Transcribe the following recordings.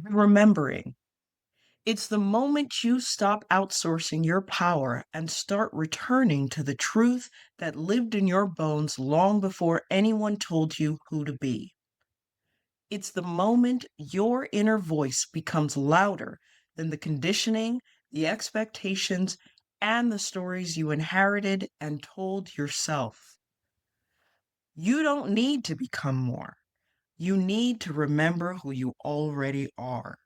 Remembering. It's the moment you stop outsourcing your power and start returning to the truth that lived in your bones long before anyone told you who to be. It's the moment your inner voice becomes louder than the conditioning, the expectations, and the stories you inherited and told yourself. You don't need to become more. You need to remember who you already are.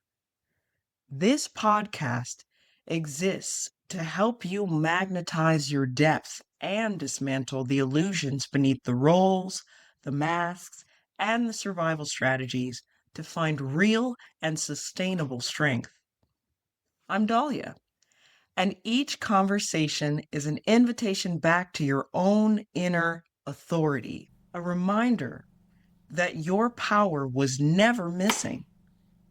This podcast exists to help you magnetize your depth and dismantle the illusions beneath the roles, the masks, and the survival strategies to find real and sustainable strength. I'm Dahlia, and each conversation is an invitation back to your own inner authority, a reminder that your power was never missing,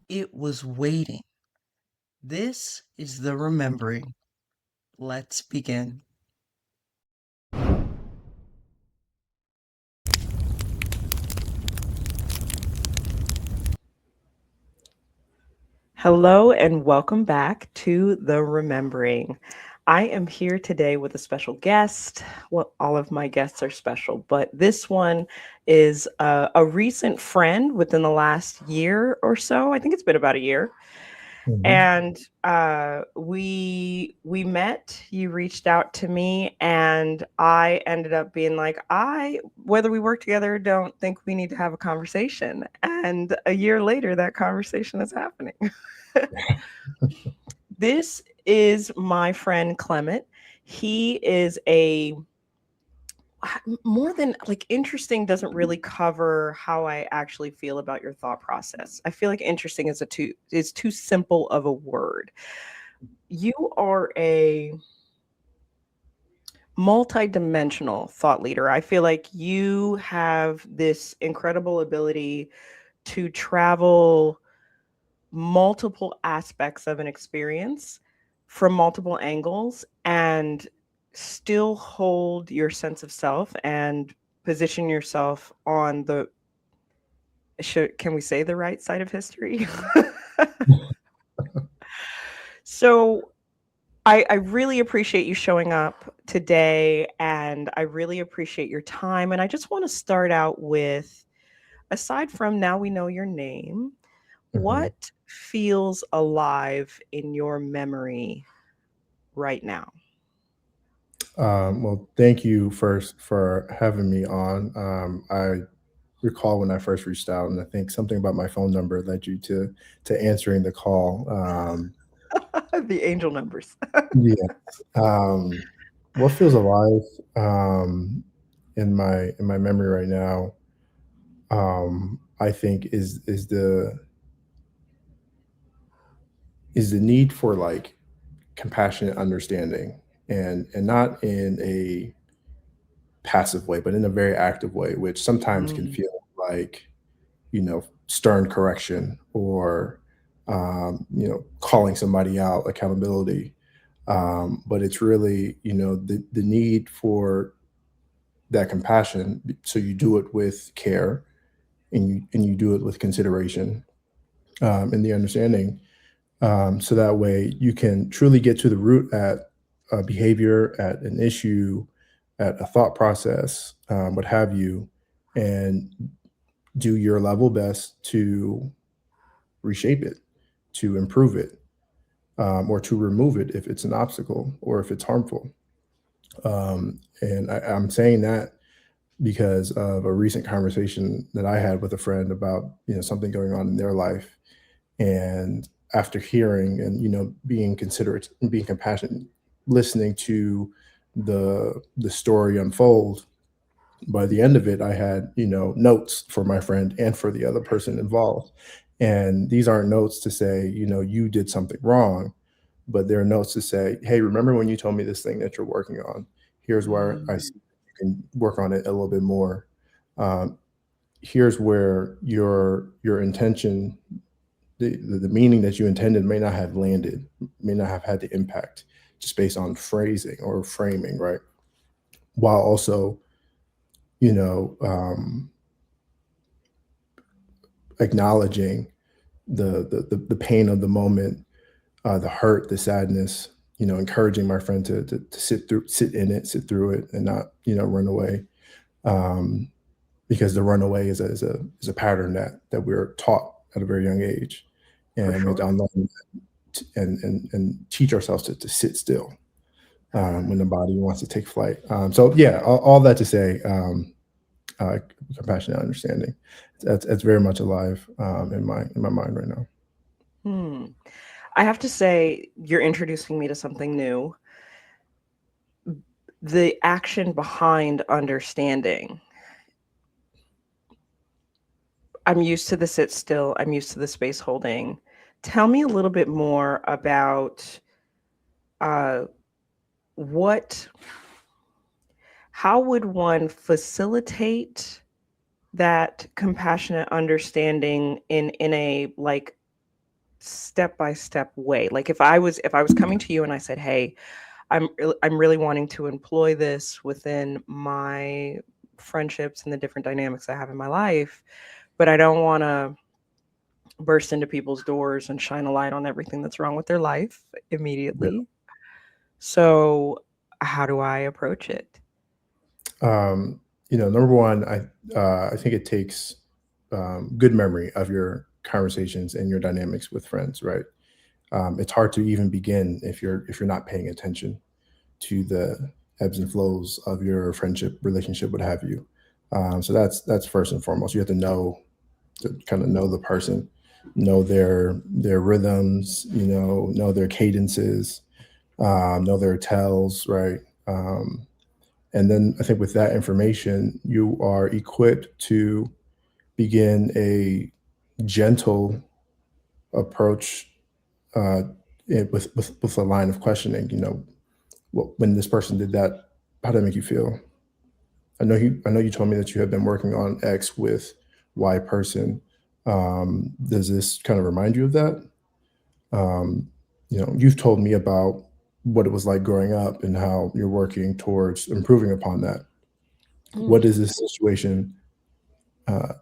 it was waiting. This is the remembering. Let's begin. Hello, and welcome back to the remembering. I am here today with a special guest. Well, all of my guests are special, but this one is a recent friend within the last year or so. I think it's been about a year. Mhm. And we met. You reached out to me, and I ended up being like, whether we work together or don't, think we need to have a conversation. And a year later, that conversation is happening. This is my friend Clement. He is a more than like interesting doesn't really cover how I actually feel about your thought process. I feel like interesting is too simple of a word. You are a multi-dimensional thought leader. I feel like you have this incredible ability to travel multiple aspects of an experience from multiple angles and still hold your sense of self and position yourself on the can we say the right side of history? So I really appreciate you showing up today, and I really appreciate your time. And I just want to start out with, aside from now we know your name, Mhm. what feels alive in your memory right now? Well, thank you first for having me on. I recall when I first reached out, and I think something about my phone number led you to answering the call. The angel numbers. Yeah. Um, what feels alive in my memory right now? I think is the need for like compassionate understanding, and not in a passive way, but in a very active way, which sometimes can Mm, feel like, stern correction or, calling somebody out, accountability. But it's really, the need for that compassion. So you do it with care, and you do it with consideration, and the understanding. So that way you can truly get to the root at a behavior, at an issue, at a thought process, what have you, and do your level best to reshape it, to improve it, or to remove it if it's an obstacle or if it's harmful. And I'm saying that because of a recent conversation that I had with a friend about something going on in their life, and after hearing and being considerate and being compassionate, listening to the story unfold, by the end of it, I had, notes for my friend and for the other person involved. And these aren't notes to say, you did something wrong, but they're notes to say, hey, remember when you told me this thing that you're working on? Here's where I mm, see you can work on it a little bit more. Um, Here's where your intention, the meaning that you intended may not have landed, may not have had the impact just based on phrasing or framing, right? While also, you know, um, acknowledging the pain of the moment, the hurt, the sadness, encouraging my friend to sit in it, sit through it, and not, run away. Um, because the runaway is a pattern that we're taught at a very young age, For and we have to sure. unlearn and teach ourselves to sit still when the body wants to take flight. So yeah, all that to say, uh, compassionate understanding. That's very much alive in my mind right now. Hmm. I have to say, you're introducing me to something new. The action behind understanding. I'm used to the sit still, I'm used to the space holding. Tell me a little bit more about uh, what, how would one facilitate that compassionate understanding in a like step by step way? Like if I was coming to you and I said, "Hey, I'm really wanting to employ this within my friendships and the different dynamics I have in my life, but I don't want to burst into people's doors and shine a light on everything that's wrong with their life Yeah. immediately. So, how do I approach it?" Number one, I think it takes good memory of your conversations and your dynamics with friends, right? It's hard to even begin if you're not paying attention to the ebbs and flows of your friendship, relationship, what have you. So that's first and foremost. You have to kind of know the person, know their rhythms, know their cadences, know their tells, right? And then I think with that information, you are equipped to begin a gentle approach with a line of questioning. When this person did that, how did it make you feel? I know you told me that you have been working on X with Y person. Does this kind of remind you of that? You've told me about what it was like growing up and how you're working towards improving upon that. What Mm, does this situation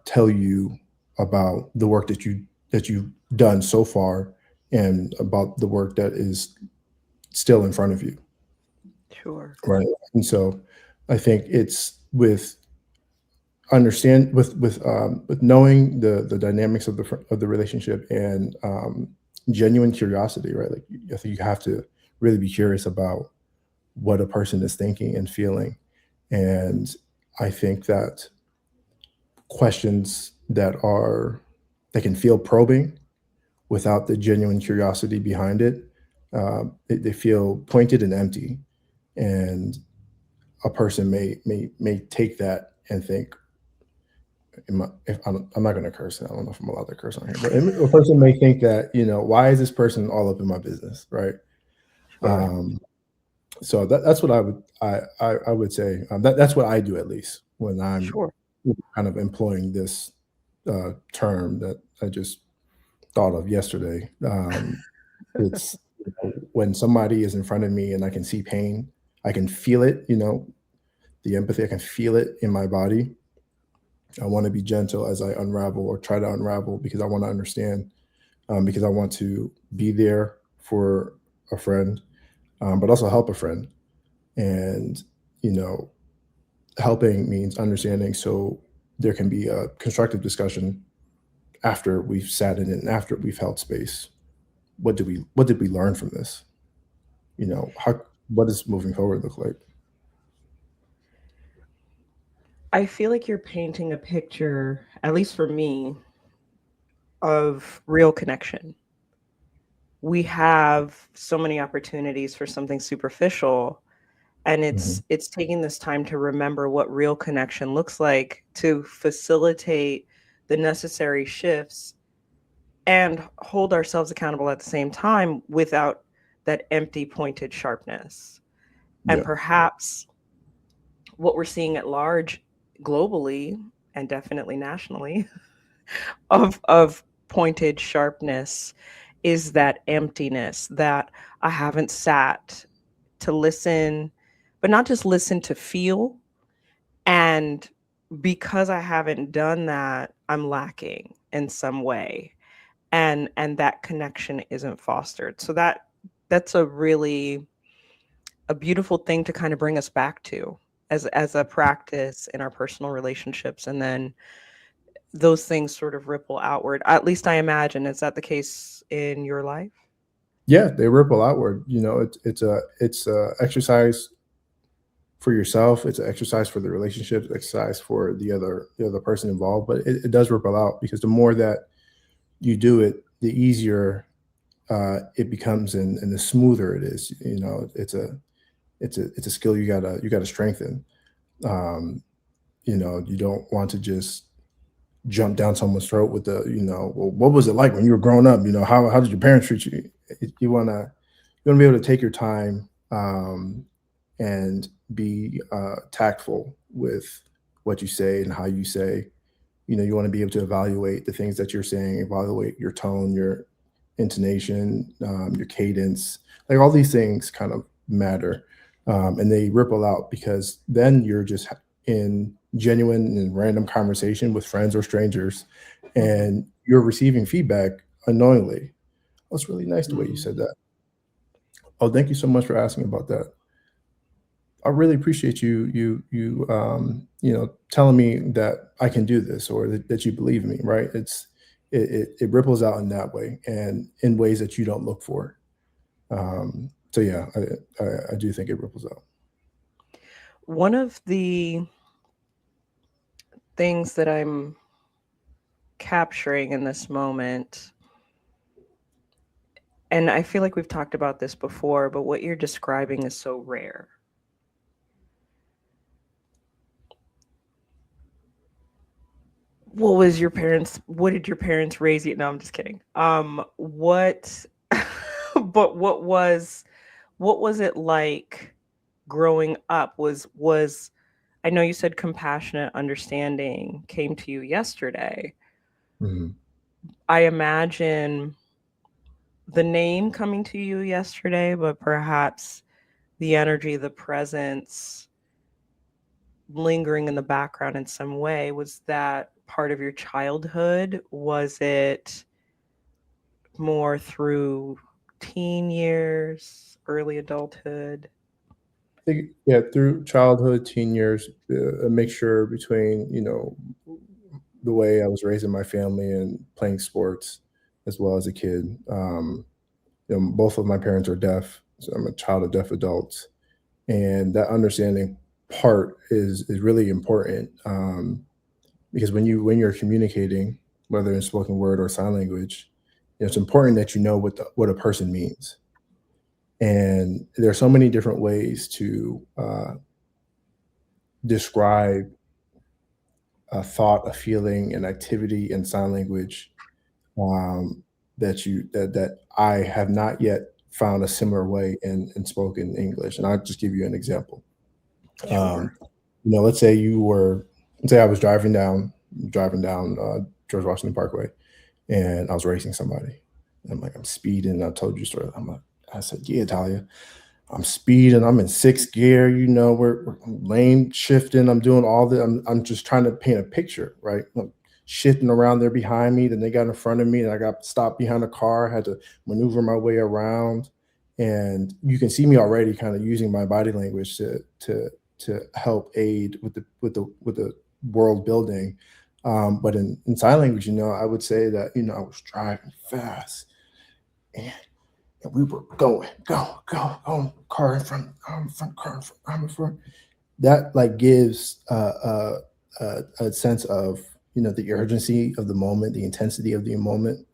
tell you about the work that you've done so far, and about the work that is still in front of you, sure. right? And so, I think it's with knowing the dynamics of the relationship, and genuine curiosity, right? Like, I think you have to really be curious about what a person is thinking and feeling, and I think that questions that can feel probing without the genuine curiosity behind it, they feel pointed and empty, and a person may take that and think, if I'm not going to curse. I don't know if I'm allowed to curse on here, but a person may think that, why is this person all up in my business, right? Sure. Um, so that's what I would say. That's what I do, at least when I'm Sure. kind of employing this term that I just thought of yesterday. It's when somebody is in front of me and I can see pain, I can feel it. The empathy, I can feel it in my body. I want to be gentle as I unravel or try to unravel, because I want to understand, because I want to be there for a friend, but also help a friend. And, you know, helping means understanding, so there can be a constructive discussion after we've sat in it and after we've held space. What did we learn from this? What does moving forward look like? I feel like you're painting a picture, at least for me, of real connection. We have so many opportunities for something superficial, and Mhm. it's taking this time to remember what real connection looks like to facilitate the necessary shifts and hold ourselves accountable at the same time without that empty pointed sharpness. And Yeah. perhaps what we're seeing at large globally and definitely nationally of pointed sharpness is that emptiness that I haven't sat to listen, but not just listen to feel. And because I haven't done that, I'm lacking in some way. and that connection isn't fostered. So that's a really a beautiful thing to kind of bring us back to as a practice in our personal relationships, and then those things sort of ripple outward. At least I imagine. Is that the case in your life? Yeah, they ripple outward. It's a exercise for yourself. It's an exercise for the relationship, exercise for the other person involved. But it does ripple out because the more that you do it, the easier it becomes, and the smoother it is. It's a skill you gotta strengthen. Um, you don't want to just jump down someone's throat with well, what was it like when you were growing up? How did your parents treat you? You wanna be able to take your time, and be tactful with what you say and how you say. You want to be able to evaluate the things that you're saying, evaluate your tone, your intonation, your cadence. Like all these things kind of matter, and they ripple out because then you're just in genuine and random conversation with friends or strangers, Mhm, and you're receiving feedback unknowingly. That's really nice the way you mhm. said that. Oh, thank you so much for asking about that. I really appreciate you telling me that I can do this, or that you believe in me, right? It ripples out in that way and in ways that you don't look for. So yeah, I do think it ripples out. One of the things that I'm capturing in this moment, and I feel like we've talked about this before, but what you're describing is so rare. What did your parents raise you? No, I'm just kidding. What but what was it like growing up? Was I know you said compassionate understanding came to you yesterday. Mhm. I imagine the name coming to you yesterday, but perhaps the energy, the presence lingering in the background in some way. Was that part of your childhood? Was it more through teen years, early adulthood? I think, yeah, through childhood, teen years, a mixture between the way I was raised in my family and playing sports as well as a kid. Both of my parents are deaf, so I'm a child of deaf adults, and that understanding part is really important, because when you're communicating, whether in spoken word or sign language, it's important that you know what a person means. And there are so many different ways to describe a thought, a feeling, an activity in sign language, um, that I have not yet found a similar way in spoken English. And I'll just give you an example. Um, Sure. let's say I was driving down George Washington Parkway, and I was racing somebody. And I'm like, I'm speeding. I told you story. I said, yeah, Talia, I'm speeding. I'm in sixth gear. We're lane shifting. I'm doing all the. I'm just trying to paint a picture, right? I'm shifting around there behind me. Then they got in front of me, and I got stopped behind a car. I had to maneuver my way around, and you can see me already kind of using my body language to help aid with the world building. But in sign language, I would say that I was driving fast, and we were going, car in front, arm in front, car in front, arm in front. That like gives a sense of the urgency of the moment, the intensity of the moment,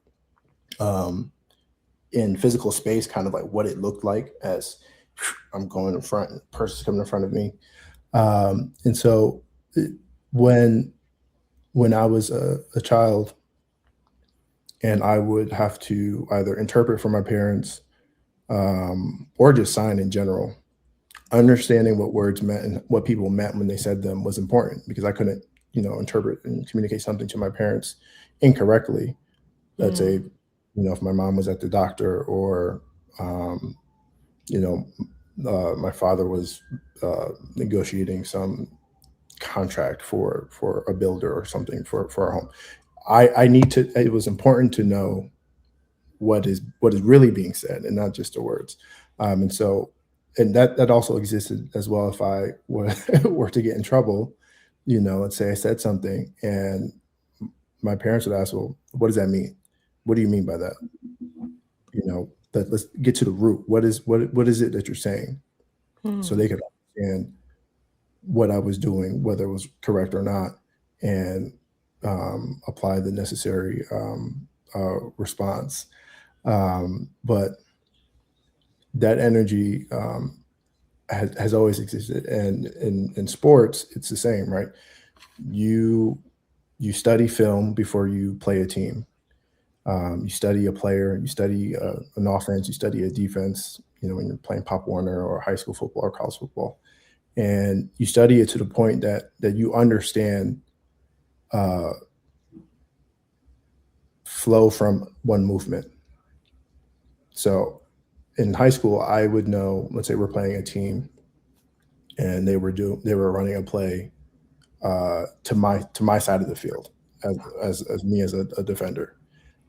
um, in physical space, kind of like what it looked like as I'm going in front, and the person's coming in front of me. And so it- when when I was a child, and I would have to either interpret for my parents, or just sign in general, understanding what words meant and what people meant when they said them was important because I couldn't, interpret and communicate something to my parents incorrectly. Let's say, Mm, if my mom was at the doctor, or, um, you know, my father was negotiating some contract for a builder or something for our home. I need to. It was important to know. what is really being said and not just the words. And so, and that also existed as well. If I were were to get in trouble, let's say I said something, and my parents would ask, "Well, what does that mean? What do you mean by that?" Let's get to the root. What is it that you're saying, so Hmm. they could understand what I was doing, whether it was correct or not, and apply the necessary response. But that energy has always existed, and in sports, it's the same, right? You you study film before you play a team. You study a player, you study an offense, you study a defense. When you're playing Pop Warner or high school football or college football, and you study it to the point that you understand uh, flow from one movement. So in high school, I would know. Let's say we're playing a team, and they were running a play to my side of the field as me as a defender.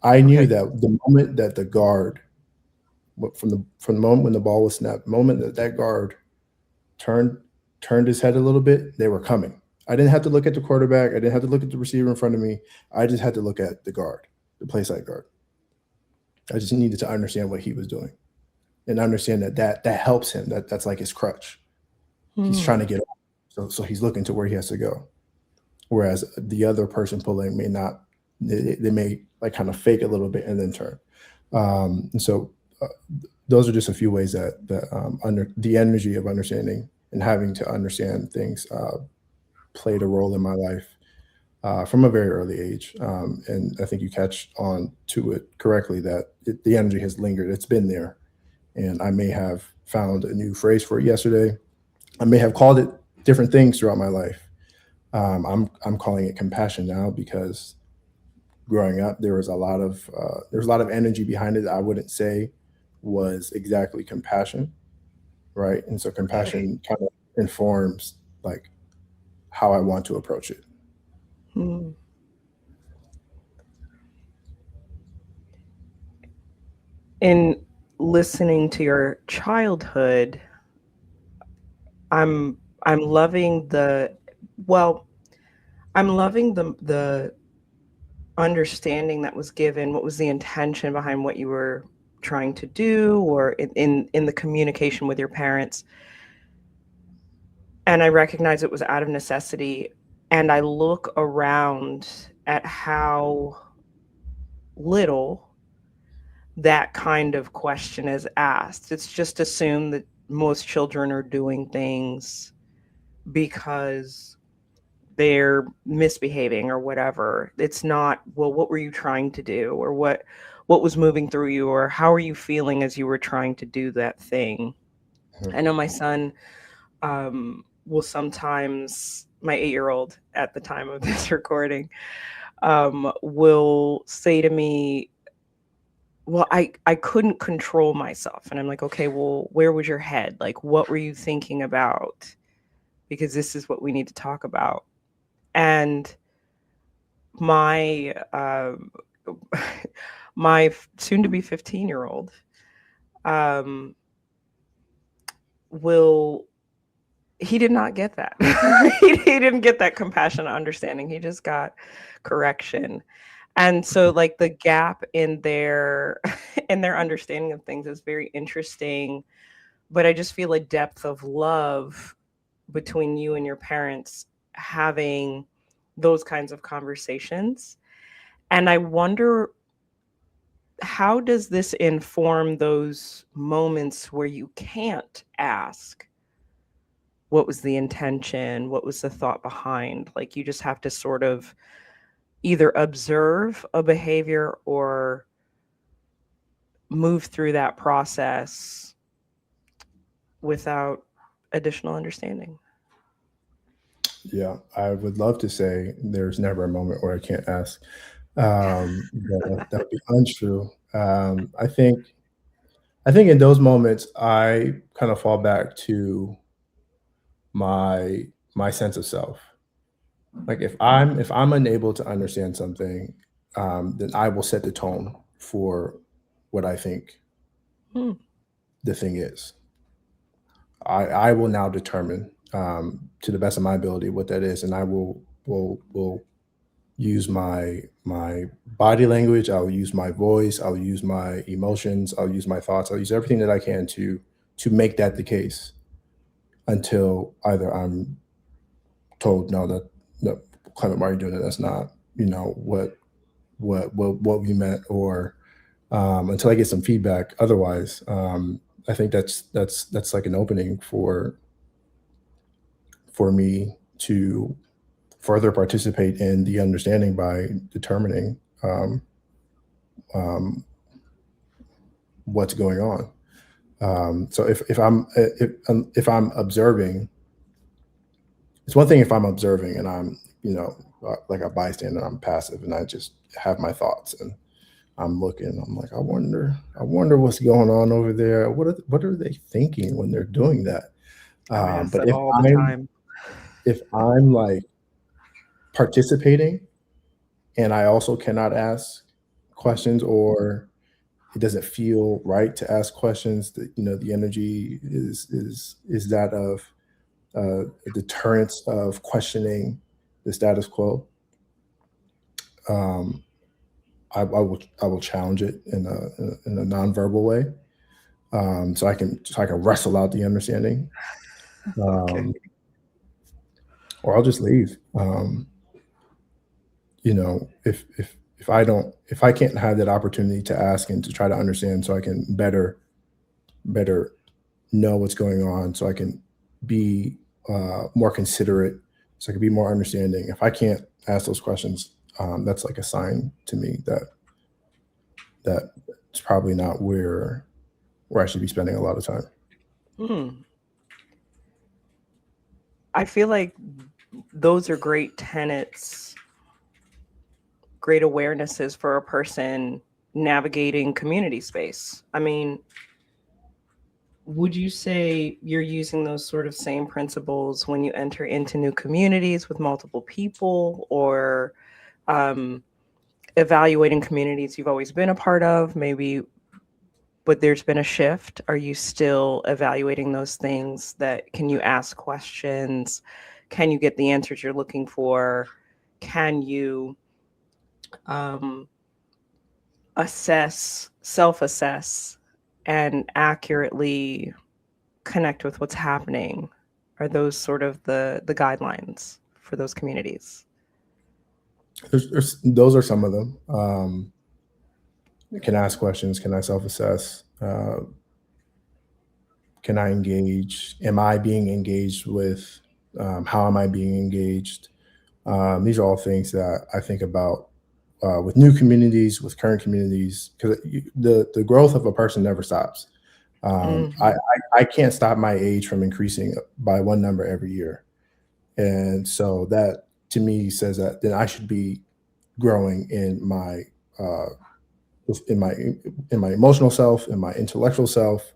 I knew Okay. that the moment that the guard from the moment when the ball was snapped, the moment that guard turned turned his head a little bit, they were coming. I didn't have to look at the quarterback. I didn't have to look at the receiver in front of me. I just had to look at the guard, the play side guard. I just needed to understand what he was doing and understand that helps him. That's like his crutch. He's trying Hmm. to get off, so he's looking to where he has to go. Whereas the other person pulling may not. They may like kind of fake a little bit and then turn. And so uh, those are just a few ways that under the energy of understanding and having to understand things played a role in my life from a very early age. And I think you catch on to it correctly that the energy has lingered. It's been there, and I may have found a new phrase for it yesterday. I may have called it different things throughout my life. I'm calling it compassion now because growing up there was a lot of energy behind it that I wouldn't say was exactly compassion, right? And so Okay. compassion kind of informs like how I want to approach it. Hmm. In listening to your childhood, I'm I'm loving well, I'm loving the understanding that was given. What was the intention behind what you were trying to do, or in the communication with your parents? And I recognize it was out of necessity. And I look around at how little that kind of question is asked. It's just assumed that most children are doing things because they're misbehaving or whatever. It's not, well, what were you trying to do, or what was moving through you, or how are you feeling as you were trying to do that thing. Mhm. I know my son will sometimes, my 8-year-old at the time of this recording, will say to me, well, I couldn't control myself. And I'm like, okay, well, where was your head? Like, what were you thinking about? Because this is what we need to talk about. And my my soon to be 15-year-old um will he did not get that. He didn't get that compassionate understanding. He just got correction. And so like the gap in their in their understanding of things is very interesting, but I just feel a depth of love between you and your parents having those kinds of conversations. And I wonder, how does this inform those moments where you can't ask what was the intention, what was the thought behind? Like you just have to sort of either observe a behavior or move through that process without additional understanding. Yeah, I would love to say there's never a moment where I can't ask. But that would be untrue. I think in those moments I kind of fall back to my sense of self. Like if I'm unable to understand something, then I will set the tone for what I think Hmm. the thing is. I will now determine, to the best of my ability, what that is, and I will use my body language. I'll use my voice. I'll use my emotions. I'll use my thoughts. I'll use everything that I can to make that the case until either I'm told no, that no, Clement, why are you doing it? That's not what we meant, or until I get some feedback. Otherwise, I think that's like an opening for me to further participate in the understanding by determining um, what's going on. So if I'm observing, it's one thing if I'm observing and I'm like a bystander, I'm passive and I just have my thoughts and I'm looking. I'm like, I wonder what's going on over there. What are they thinking when they're doing that? I ask But that if all the I'm time. if I'm like participating and I also cannot ask questions, or it doesn't feel right to ask questions, that the energy is that of a deterrence of questioning the status quo. um, I will challenge it in a nonverbal way, so I can wrestle out the understanding, Okay. um, or I'll just leave. If I can't have that opportunity to ask and to try to understand, so I can better know what's going on, so I can be more considerate, so I can be more understanding. If I can't ask those questions, that's like a sign to me that it's probably not where I should be spending a lot of time. Hmm. I feel like those are great tenets, great awarenesses for a person navigating community space. I mean, would you say you're using those sort of same principles when you enter into new communities with multiple people, or um, evaluating communities you've always been a part of, maybe, but there's been a shift? Are you still evaluating those things? That can you ask questions? Can you get the answers you're looking for? Can you um, self-assess, and accurately connect with what's happening? Are those sort of the guidelines for those communities? Those are some of them. Can I ask questions? Can I self-assess? Can I engage? Am I being engaged with? How am I being engaged? These are all things that I think about with new communities, with current communities, because the growth of a person never stops. Um, I, Mhm. I I can't stop my age from increasing by one number every year, and so that to me says that then I should be growing uh, in my in my emotional self, in my intellectual self,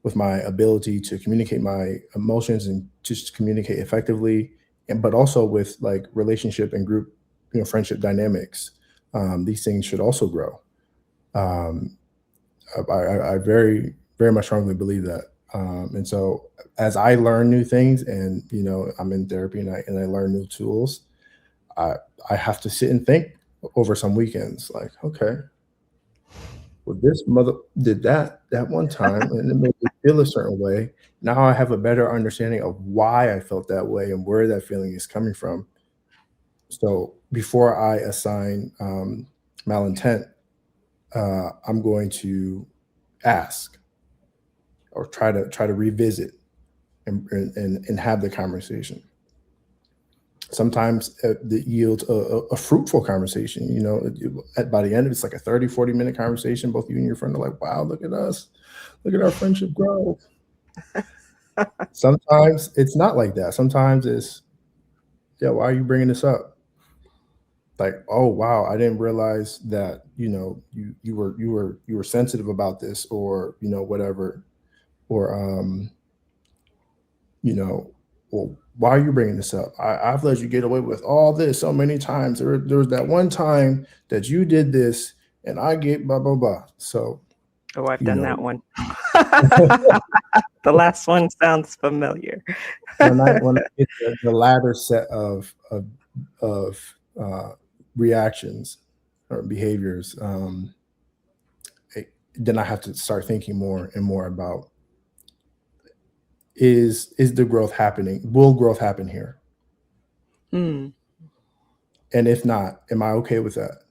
with my ability to communicate my emotions and just communicate effectively, and but also with like relationship and group, friendship dynamics. These things should also grow. Um, I very much strongly believe that. And so as I learn new things, and I'm in therapy and I learn new tools, I I have to sit and think over some weekends. Like, okay, well, this mother did that one time, and it made me feel a certain way. Now I have a better understanding of why I felt that way and where that feeling is coming from. So before I assign malintent, I'm going to ask, or try to revisit and have the conversation. Sometimes that yields a fruitful conversation. By the end, it's like a 30, 40 minute conversation. Both you and your friend are like, wow, look at us. Look at our friendship grow. Sometimes it's not like that. Sometimes it's, yeah, why are you bringing this up? Like, oh wow, I didn't realize that you were sensitive about this, or whatever, or you know, well, why are you bringing this up? I've let you get away with all this so many times. There was that one time that you did this, and I get blah blah blah. So Oh, I've You done know, that one. The last one sounds familiar. when I get the latter set of reactions or behaviors, then I have to start thinking more and more about, is the growth happening? Will growth happen here? Mm, And if not, am I okay with that?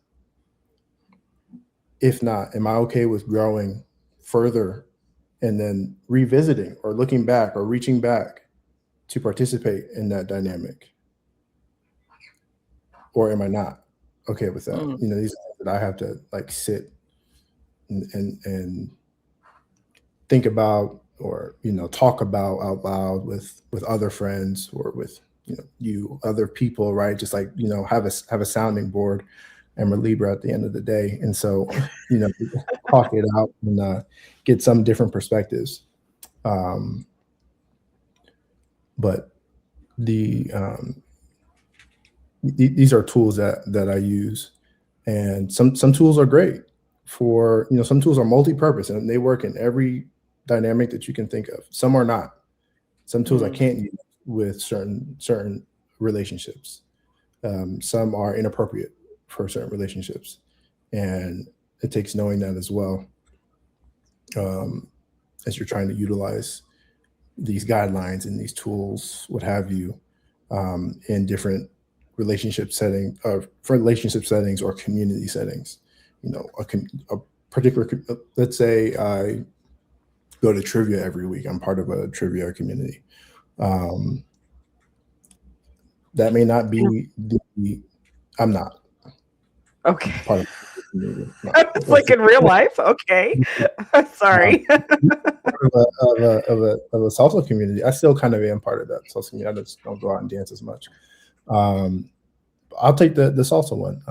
If not, am I okay with growing further and then revisiting or looking back or reaching back to participate in that dynamic? Or am I not okay with that? mm. You know, these are things that I have to like sit and think about, or talk about out loud with other friends, or with other people, right? Just like have a sounding board. And we're Libra at the end of the day, and so talk it out and get some different perspectives. um but the these are tools that I use, and some tools are great for, some tools are multi-purpose and they work in every dynamic that you can think of. Some are not. Some tools I Mm. can't use with certain relationships. Some are inappropriate for certain relationships, and it takes knowing that as well, um, as you're trying to utilize these guidelines and these tools, what have you, in different relationship settings or community settings. A particular, let's say I go to trivia every week. I'm part of a trivia community. Um, that may not And- be the. I'm not Okay. part of the community. No, It's like in real life. Okay. no. Sorry. Part of a salsa community. I still kind of am part of that salsa community. I just don't go out and dance as much. Um, I'll take the salsa one.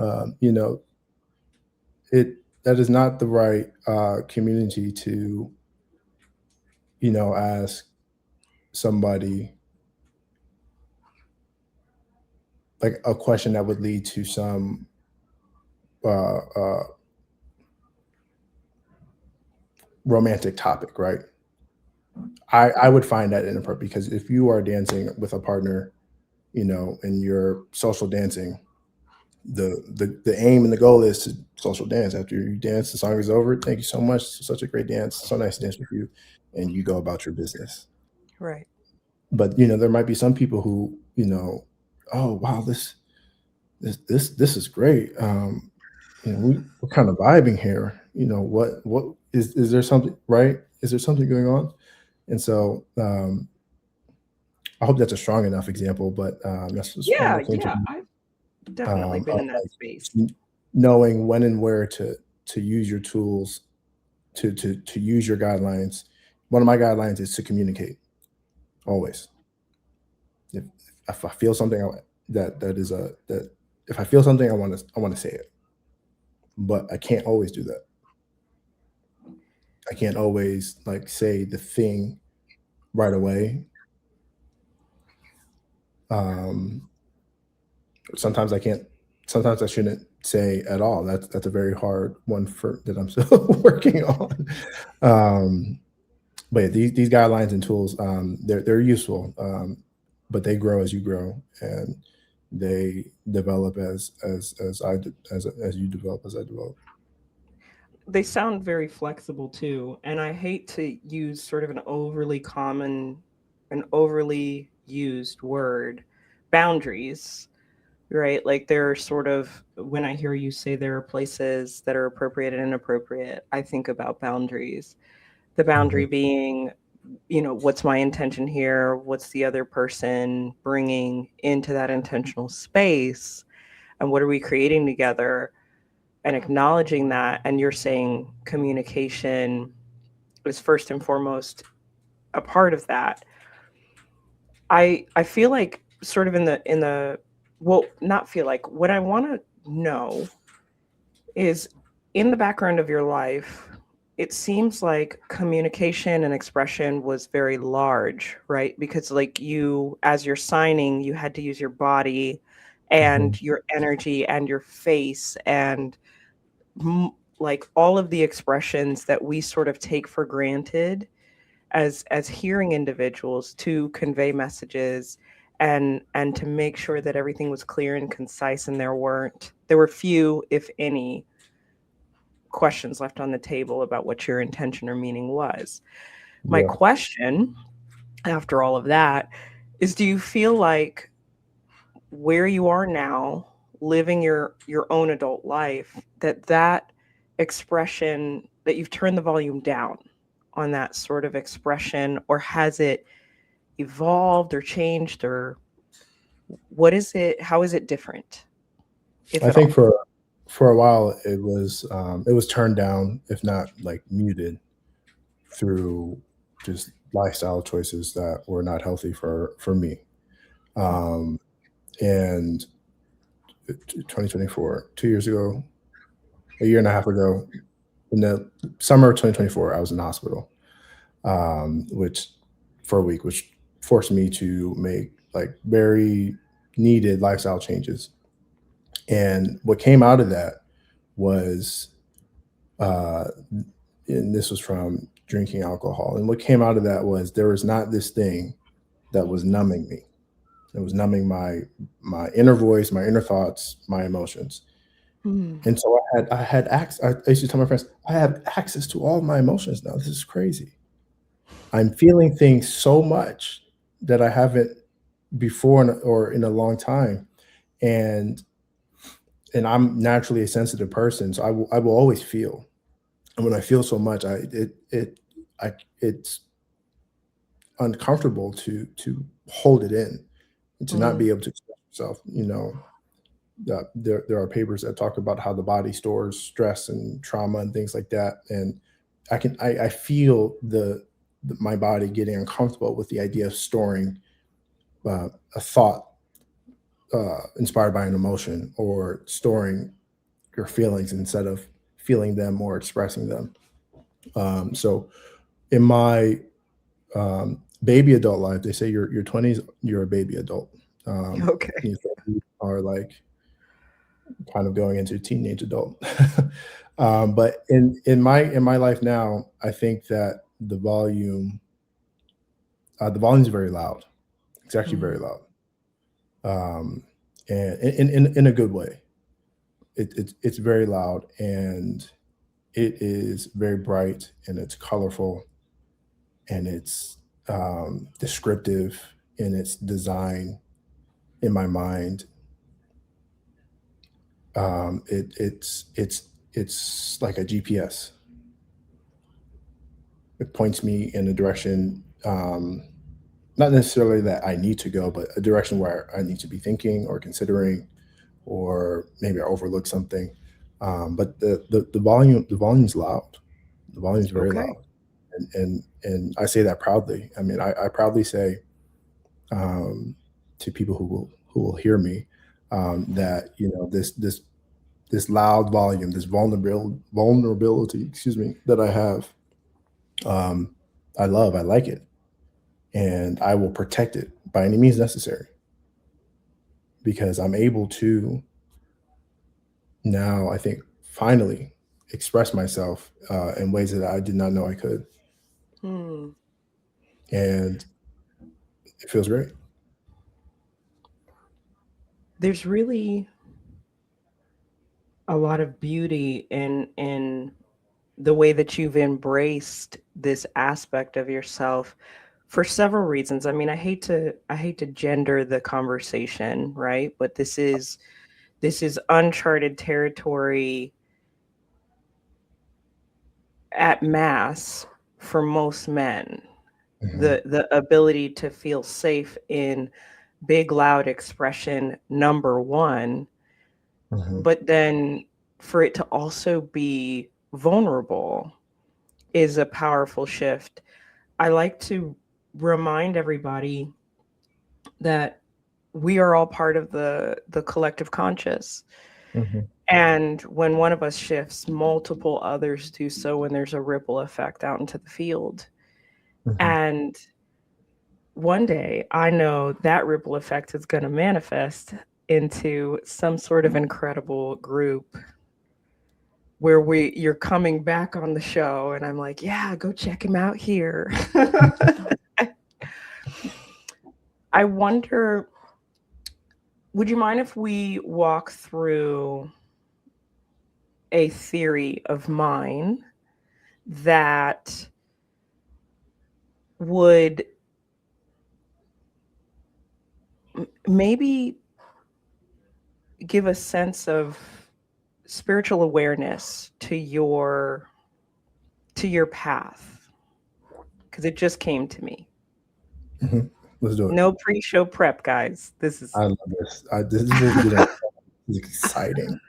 It that is not the right community to ask somebody like a question that would lead to some uh, uh, romantic topic, right? I would find that inappropriate, because if you are dancing with a partner, and you're social dancing, the aim and the goal is to social dance. After you dance, the song is over. Thank you so much. Such a great dance. So nice to dance with you, and you go about your business. Right. But there might be some people who, oh wow, this is great. We're kind of vibing here. What is there something, right? Is there something going on? And so I hope that's a strong enough example, but that's just one Yeah. that came to Yeah. me. I've definitely been Of in that space. like knowing when and where to use your tools, to use your guidelines. One of my guidelines is to communicate always. If, if I feel something, that is a that if I feel something, I want to say it, but I can't always do that. I can't always like say the thing right away. Um, sometimes I can't. Sometimes I shouldn't say at all. That's a very hard one for that I'm still working on. Um, but yeah, these guidelines and tools, they're useful, but they grow as you grow, and they develop as you develop, as I develop. They sound very flexible too. And I hate to use sort of an overly used word, boundaries, right? Like there are sort of, when I hear you say there are places that are appropriate and inappropriate, I think about boundaries. The boundary Mhm. being, what's my intention here? What's the other person bringing into that intentional space? And what are we creating together? And acknowledging that. And you're saying communication is first and foremost a part of that. I feel like sort of in the well, not feel like, what I want to know is, in the background of your life, it seems like communication and expression was very large, right? Because like you, as you're signing, you had to use your body Mhm. and your energy and your face and like all of the expressions that we sort of take for granted as hearing individuals to convey messages and to make sure that everything was clear and concise, and there were few, if any, questions left on the table about what your intention or meaning was. My Yeah. question after all of that is, do you feel like where you are now, living your own adult life, that expression, that you've turned the volume down on that sort of expression, or has it evolved or changed, or what is it, how is it different, if I at think all? for a while it was turned down, if not like muted, through just lifestyle choices that were not healthy for me. Um, and 2024, 2 years ago, a year and a half ago, in the summer of 2024, I was in the hospital, which for a week, which forced me to make like very needed lifestyle changes. And what came out of that was, uh, and this was from drinking alcohol. And what came out of that was there was not this thing that was numbing me. It was numbing my inner voice, my inner thoughts, my emotions. Hmm. And so I had access. I used to tell my friends, I have access to all my emotions now. This is crazy. I'm feeling things so much that I haven't before or in a long time. And I'm naturally a sensitive person, so I will always feel. And when I feel so much, it's uncomfortable to hold it in and to not Hmm. be able to express yourself. There are papers that talk about how the body stores stress and trauma and things like that, and I feel my body getting uncomfortable with the idea of storing a thought inspired by an emotion, or storing your feelings instead of feeling them or expressing them. So in my baby adult life, they say your 20s, you're a baby adult. Okay. You are like kind of going into teenage adult. But in my life now, I think that the volume is very loud. It's actually very Hmm. loud, um, and in a good way. It's very loud, and it is very bright, and it's colorful, and it's descriptive in its design in my mind. It's like a GPS. It points me in a direction, not necessarily that I need to go, but a direction where I need to be thinking or considering, or maybe I overlook something. But the volume's loud. The volume's very Okay. loud, and I say that proudly. I mean, I proudly say, to people who will hear me, that this loud volume, this vulnerability, excuse me, that I have, um, I love, I like it, and I will protect it by any means necessary, because I'm able to now, I think, finally express myself in ways that I did not know I could, Hmm. and it feels great. There's really a lot of beauty in the way that you've embraced this aspect of yourself for several reasons. I mean, I hate to gender the conversation, right? But this is uncharted territory at mass for most men. Mhm, The ability to feel safe in big loud expression, number 1, mhm, but then for it to also be vulnerable is a powerful shift. I like to remind everybody that we are all part of the collective conscious. mhm, And when one of us shifts, multiple others do so, and there's a ripple effect out into the field. mhm. And one day, I know that ripple effect is going to manifest into some sort of incredible group where you're coming back on the show, and I'm like, yeah, go check him out here. I wonder, would you mind if we walk through a theory of mine that would maybe give a sense of spiritual awareness to your path, because it just came to me. Let's do it. No pre-show prep, guys. This is I love this. This is just getting exciting.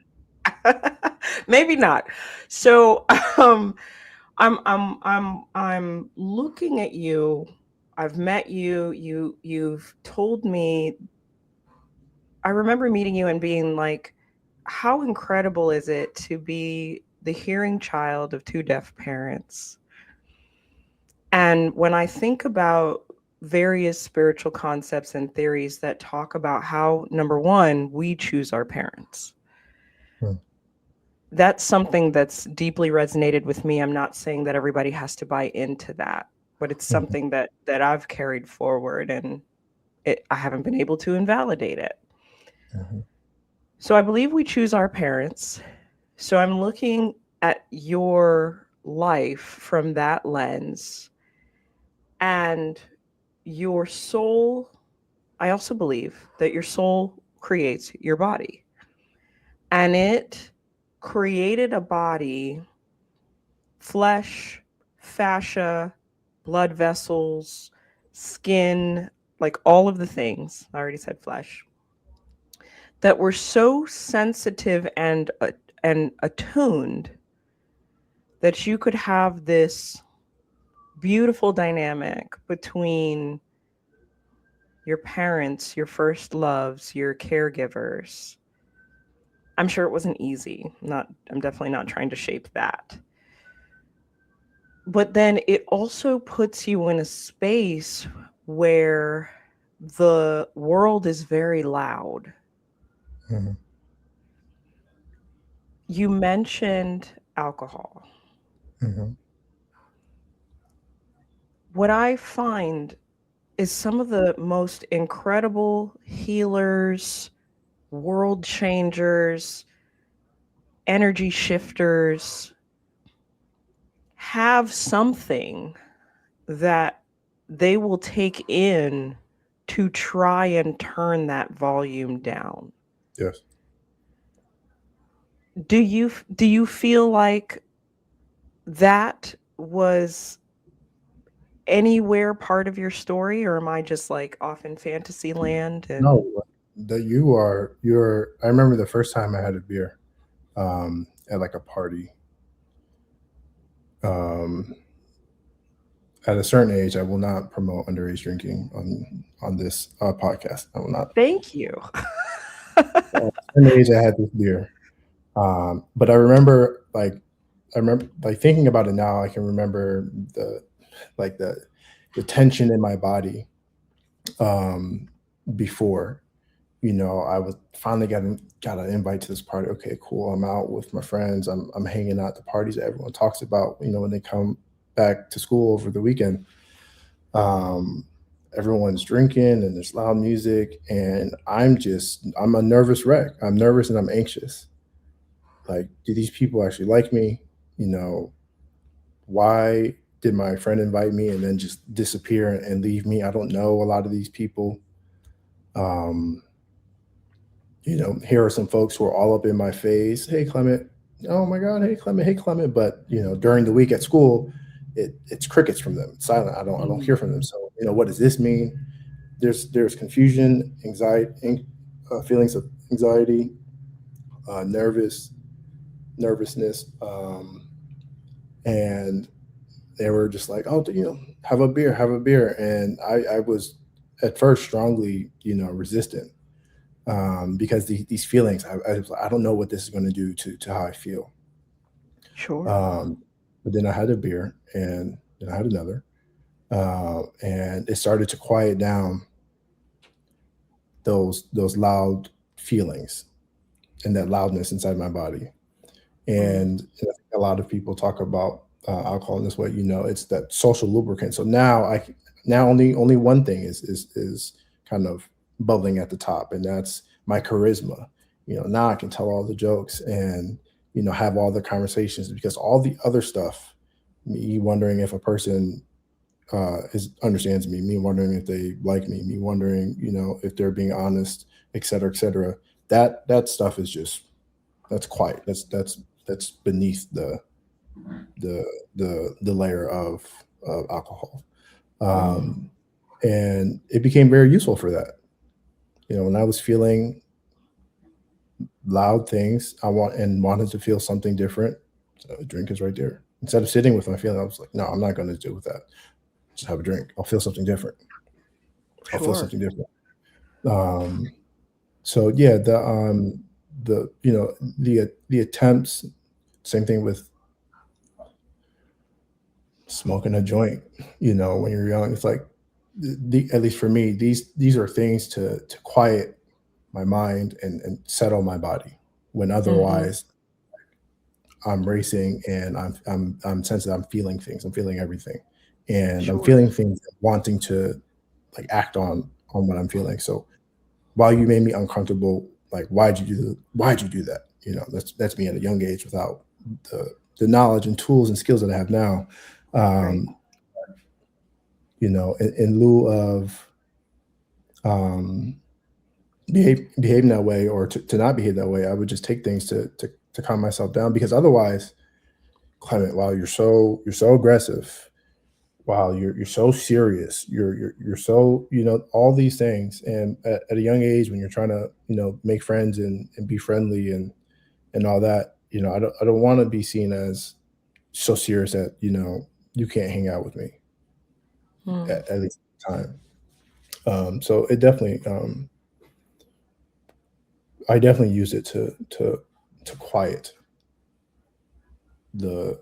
maybe not. So I'm looking at you. I've met you. You've told me. I remember meeting you and being like, how incredible is it to be the hearing child of two deaf parents? And when I think about various spiritual concepts and theories that talk about how, number one, we choose our parents. That's something that's deeply resonated with me. I'm not saying that everybody has to buy into that, but it's something that I've carried forward, and I haven't been able to invalidate it. So I believe we choose our parents. So I'm looking at your life from that lens, and your soul. I also believe that your soul creates your body, and it created a body, flesh, fascia, blood vessels, skin, like all of the things. I already said flesh, that were so sensitive and attuned that you could have this beautiful dynamic between your parents, your first loves, your caregivers. I'm sure it wasn't easy. I'm definitely not trying to shape that. But then it also puts you in a space where the world is very loud. You mentioned alcohol. What I find is some of the most incredible healers, world changers, energy shifters have something that they will take in to try and turn that volume down. Yes. Do you feel like that was anywhere part of your story, or am I just like off in fantasy land? And No, that you're. I remember the first time I had a beer at like a party. At a certain age, I will not promote underage drinking on this podcast. I will not. Thank you. At a certain age, I had this beer, but I remember thinking about it now. I can remember the tension in my body before. I was finally got an invite to this party. Okay, cool. I'm out with my friends. I'm hanging out at the parties that everyone talks about. When they come back to school over the weekend, everyone's drinking and there's loud music, and I'm a nervous wreck. I'm nervous and I'm anxious. Like, do these people actually like me? Why did my friend invite me and then just disappear and leave me? I don't know a lot of these people. Here are some folks who are all up in my face. Hey, Clement. Oh my God. Hey, Clement. Hey, Clement. But during the week at school, it's crickets from them. It's silent. I don't hear from them. So what does this mean? There's confusion, anxiety, feelings of anxiety, nervousness, and they were just like, oh, have a beer, and I was at first strongly resistant. Because these feelings, I don't know what this is going to do to how I feel. Sure. But then I had a beer, and then I had another, and it started to quiet down those loud feelings and that loudness inside my body. And I think a lot of people talk about alcohol in this way. It's that social lubricant. So now only one thing is kind of bubbling at the top, and that's my charisma. Now I can tell all the jokes and have all the conversations, because all the other stuff, me wondering if a person understands me wondering if they like me wondering if they're being honest, et cetera, et cetera. That stuff is just, that's quiet. That's beneath the layer of alcohol. And it became very useful for that. When I was feeling loud things, wanted to feel something different, so a drink is right there. Instead of sitting with my feeling, I was like, no, I'm not going to deal with that. Just have a drink. I'll feel something different. I'll feel Sure. something different. So yeah, the attempts, same thing with smoking a joint. When you're young, it's like, at least for me, these are things to quiet my mind and settle my body, when otherwise I'm racing, and I'm sensitive. I'm feeling things. I'm feeling everything, and I'm Sure. feeling things, wanting to like act on what I'm feeling. So while you made me uncomfortable, like, why'd you do that? That's me at a young age, without the knowledge and tools and skills that I have now. Right. In lieu of behaving that way, or to not behave that way, I would just take things to calm myself down, because otherwise, Clement, while you're so aggressive, while you're so serious, you're so, all these things, and at a young age, when you're trying to make friends and be friendly and all that, I don't want to be seen as so serious that you can't hang out with me, at least at the time. So it definitely, I definitely used it to quiet the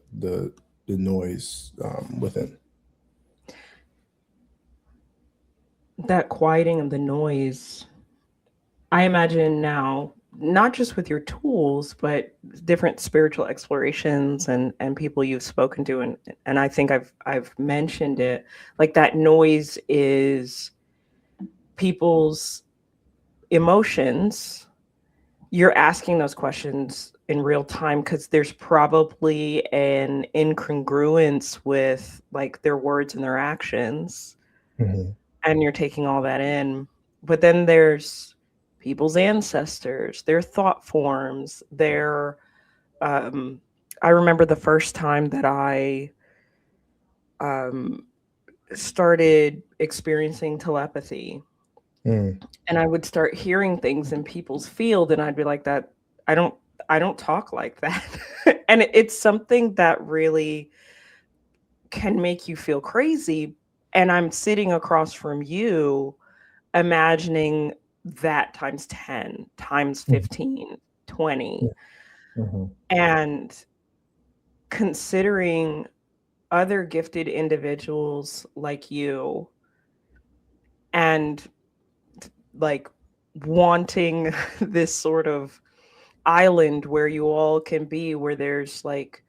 noise within. That quieting of the noise, I imagine now, not just with your tools, but different spiritual explorations and people you've spoken to, and I think I've mentioned it, like that noise is people's emotions. You're asking those questions in real time because there's probably an incongruence with like their words and their actions, Mhm. and you're taking all that in. But then there's people's ancestors, their thought forms, their I remember the first time that I um started experiencing telepathy, Mm, and I would start hearing things in people's field, and I'd be like, that I don't I don't talk like that. And it's something that really can make you feel crazy. And I'm sitting across from you imagining that times 10, times mhm, 15, 20, mhm, and considering other gifted individuals like you, and like wanting this sort of island where you all can be, where there's like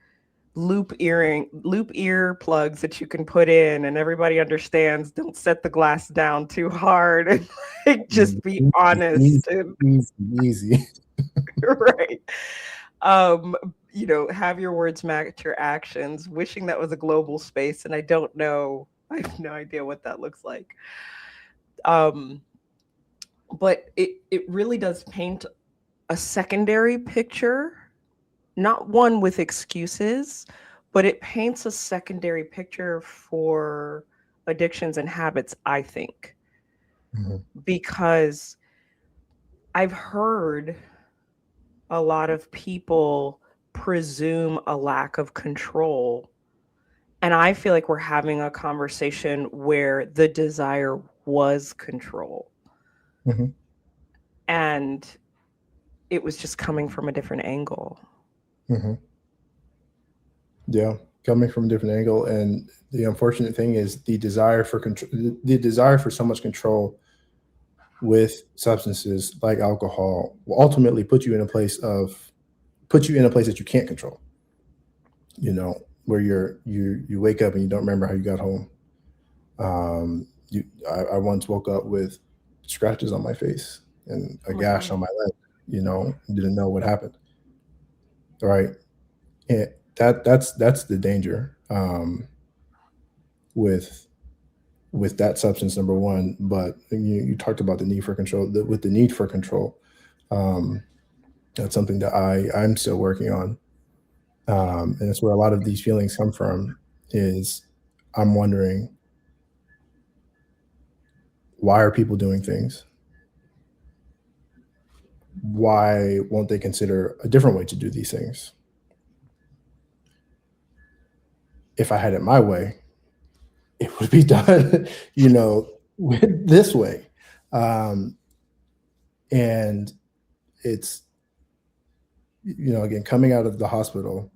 loop ear plugs that you can put in, and everybody understands, don't set the glass down too hard, and like mhm. just be Easy, easy, honest and easy, easy. right. um have your words match your actions, wishing that was a global space, and I don't know, I have no idea what that looks like. um but it really does paint a secondary picture, not one with excuses, but it paints a secondary picture for addictions and habits, I think, Mhm, because I've heard a lot of people presume a lack of control. And I feel like we're having a conversation where the desire was control, mhm. and it was just coming from a different angle. Mhm. Yeah, coming from a different angle, and the unfortunate thing is the desire for control, the desire for so much control with substances like alcohol will ultimately put you in a place of put you in a place that you can't control. Where you wake up and you don't remember how you got home. I once woke up with scratches on my face and Oh a my gash God. on my leg. Didn't know what happened. Right, and that's the danger, with that substance, number one. But you talked about the need for control. With the need for control, um, that's something that I'm still working on, and it's where a lot of these feelings come from. Is I'm wondering, why are people doing things? Why won't they consider a different way to do these things? If I had it my way, it would be done, this way. Um, and it's, again, coming out of the hospital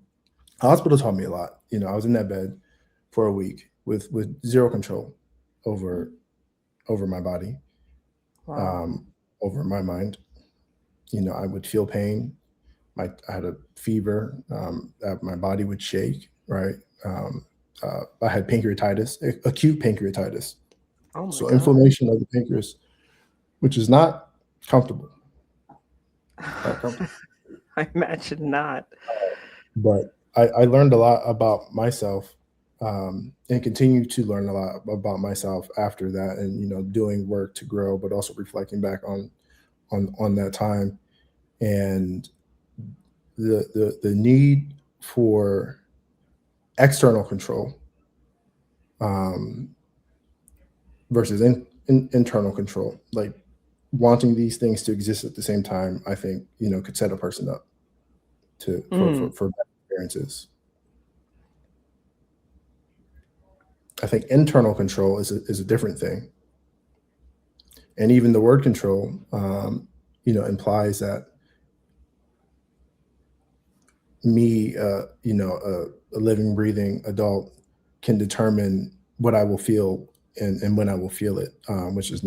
taught me a lot. I was in that bed for a week with zero control over my body, Wow. um, over my mind. I would feel pain. I had a fever. My body would shake. Right. I had pancreatitis, acute pancreatitis. Oh my So God. inflammation of the pancreas, which is not comfortable. Not comfortable. I imagine not. But I learned a lot about myself, and continue to learn a lot about myself after that, and doing work to grow, but also reflecting back on that time, and the need for external control, um, versus internal control. Like, wanting these things to exist at the same time, I think could set a person up to Mm. for bad experiences. I think internal control is a different thing, and even the word control, implies that me, a living, breathing adult, can determine what I will feel, and when I will feel it, which is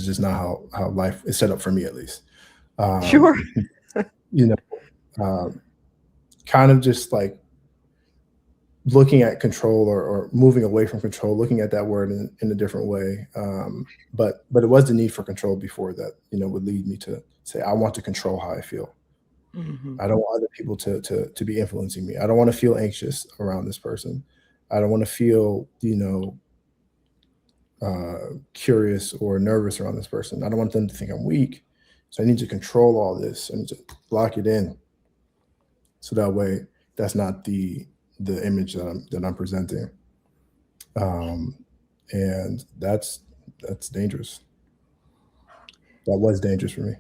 just not how life is set up for me, at least. Um, Sure. you know, um, Kind of just like looking at control, or moving away from control, looking at that word in a different way. But it was the need for control before that, would lead me to say, I want to control how I feel. Hmm. I don't want other people to be influencing me. I don't want to feel anxious around this person. I don't want to feel, curious or nervous around this person. I don't want them to think I'm weak. So I need to control all this. I need to lock it in. So that way, that's not the image that I'm presenting. Um, and that's dangerous. That was dangerous for me.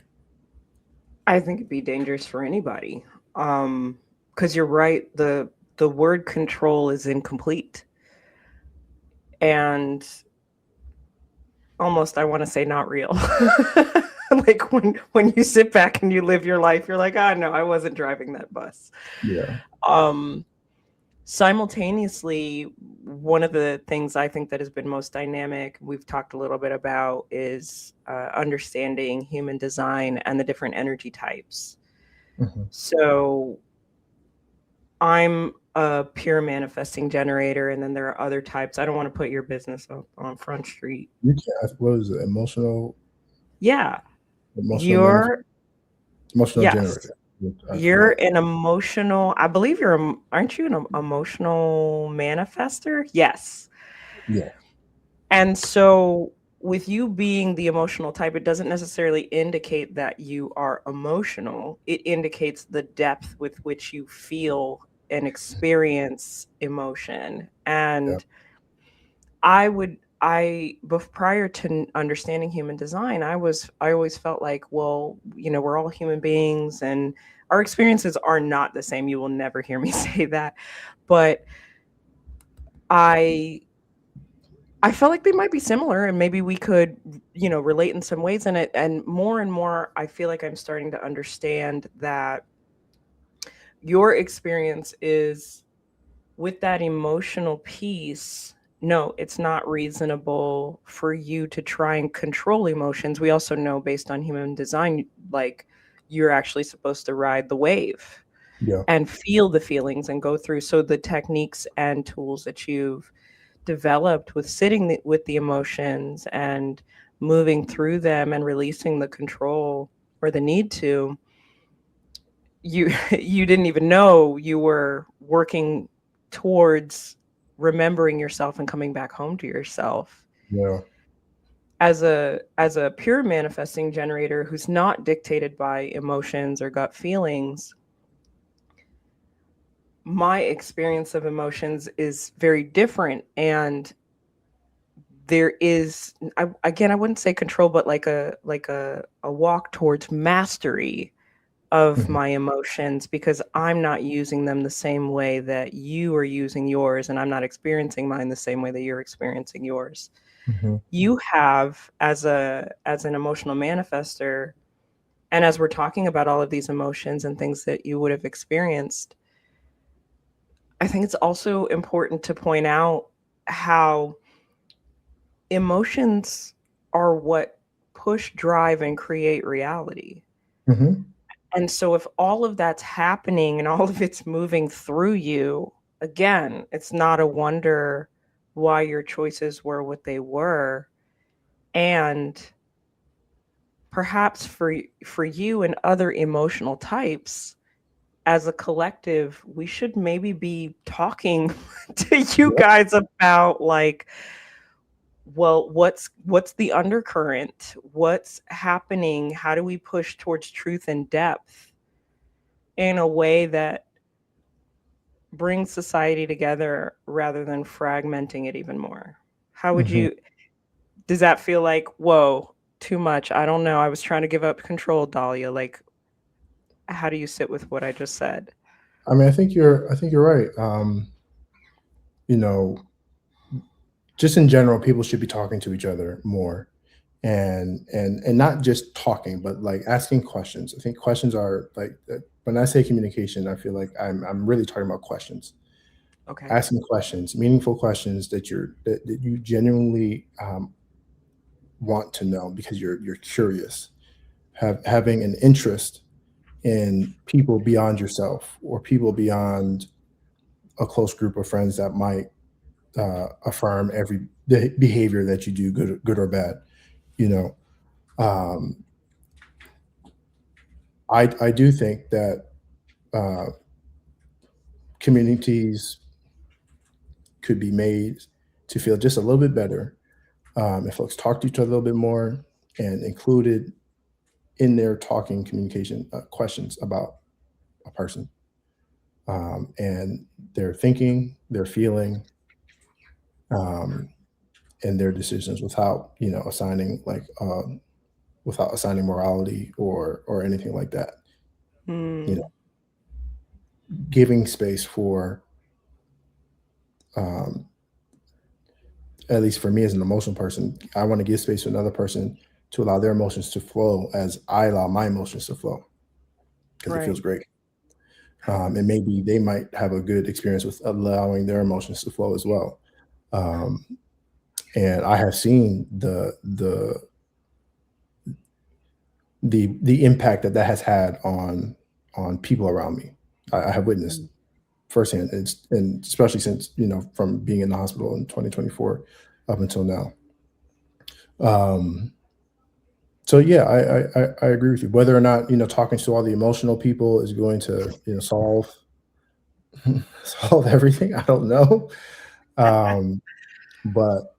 I think it'd be dangerous for anybody. Because you're right, the word control is incomplete. And almost I want to say not real. Like when you sit back and you live your life, you're like, ah, no, I wasn't driving that bus. Yeah. Um, Simultaneously, one of the things I think that has been most dynamic, we've talked a little bit about, is understanding human design and the different energy types. Mhm. So I'm a pure manifesting generator, and then there are other types. I don't want to put your business on Front Street. You can't. What is it? Yeah, Emotional manifest, you're, emotional yes, generator. I you're forgot. an emotional, I believe aren't you an emotional manifester? Yes. Yeah. And so, with you being the emotional type, it doesn't necessarily indicate that you are emotional. It indicates the depth with which you feel and experience emotion. Yeah. And prior to understanding human design, I always felt like, well, we're all human beings and our experiences are not the same. You will never hear me say that. But I I felt like they might be similar and maybe we could, relate in some ways in it. And more, I feel like I'm starting to understand that your experience is with that emotional piece. No, it's not reasonable for you to try and control emotions. We also know based on human design, like you're actually supposed to ride the wave Yeah. and feel the feelings and go through. So the techniques and tools that you've developed with with the emotions and moving through them and releasing the control or the need to, you you didn't even know you were working towards remembering yourself and coming back home to yourself. Yeah. As a pure manifesting generator who's not dictated by emotions or gut feelings, my experience of emotions is very different, and there is, again, I wouldn't say control, but like a walk towards mastery of Mhm. my emotions, because I'm not using them the same way that you are using yours, and I'm not experiencing mine the same way that you're experiencing yours. Mhm. You have, as an emotional manifester, and as we're talking about all of these emotions and things that you would have experienced, I think it's also important to point out how emotions are what push, drive, and create reality. Mhm. And so if all of that's happening and all of it's moving through you, again, it's not a wonder why your choices were what they were. And perhaps for you and other emotional types, as a collective, we should maybe be talking to you Yeah. guys about, like, well, what's the undercurrent? What's happening? How do we push towards truth and depth in a way that brings society together rather than fragmenting it even more? How would Mhm. you Does that feel like, whoa, too much? I don't know. I was trying to give up control, Dahlia. Like, how do you sit with what I just said? I mean, I think you're right. You know, just in general, people should be talking to each other more, and not just talking, but like asking questions. I think questions are like when I say communication, I feel like I'm really talking about questions. Okay. Asking questions, meaningful questions that you genuinely want to know because you're curious, having an interest in people beyond yourself or people beyond a close group of friends that might affirm every behavior that you do, good or bad. You know, um, I do think that uh, communities could be made to feel just a little bit better if folks talk to each other a little bit more and included in their talking communication questions about a person and their thinking, their feeling, um, and their decisions without assigning without assigning morality or anything like that. You know, Hmm. giving space for um, at least for me as an emotional person, I want to give space to another person to allow their emotions to flow as I allow my emotions to flow because it Right. feels great. And maybe they might have a good experience with allowing their emotions to flow as well. Um, and I have seen the impact that that has had on people around me. I have witnessed Mm. firsthand, and especially since from being in the hospital in 2024 up until now. Um, so yeah, I agree with you. Whether or not talking to all the emotional people is going to solve solve everything, I don't know. Um, but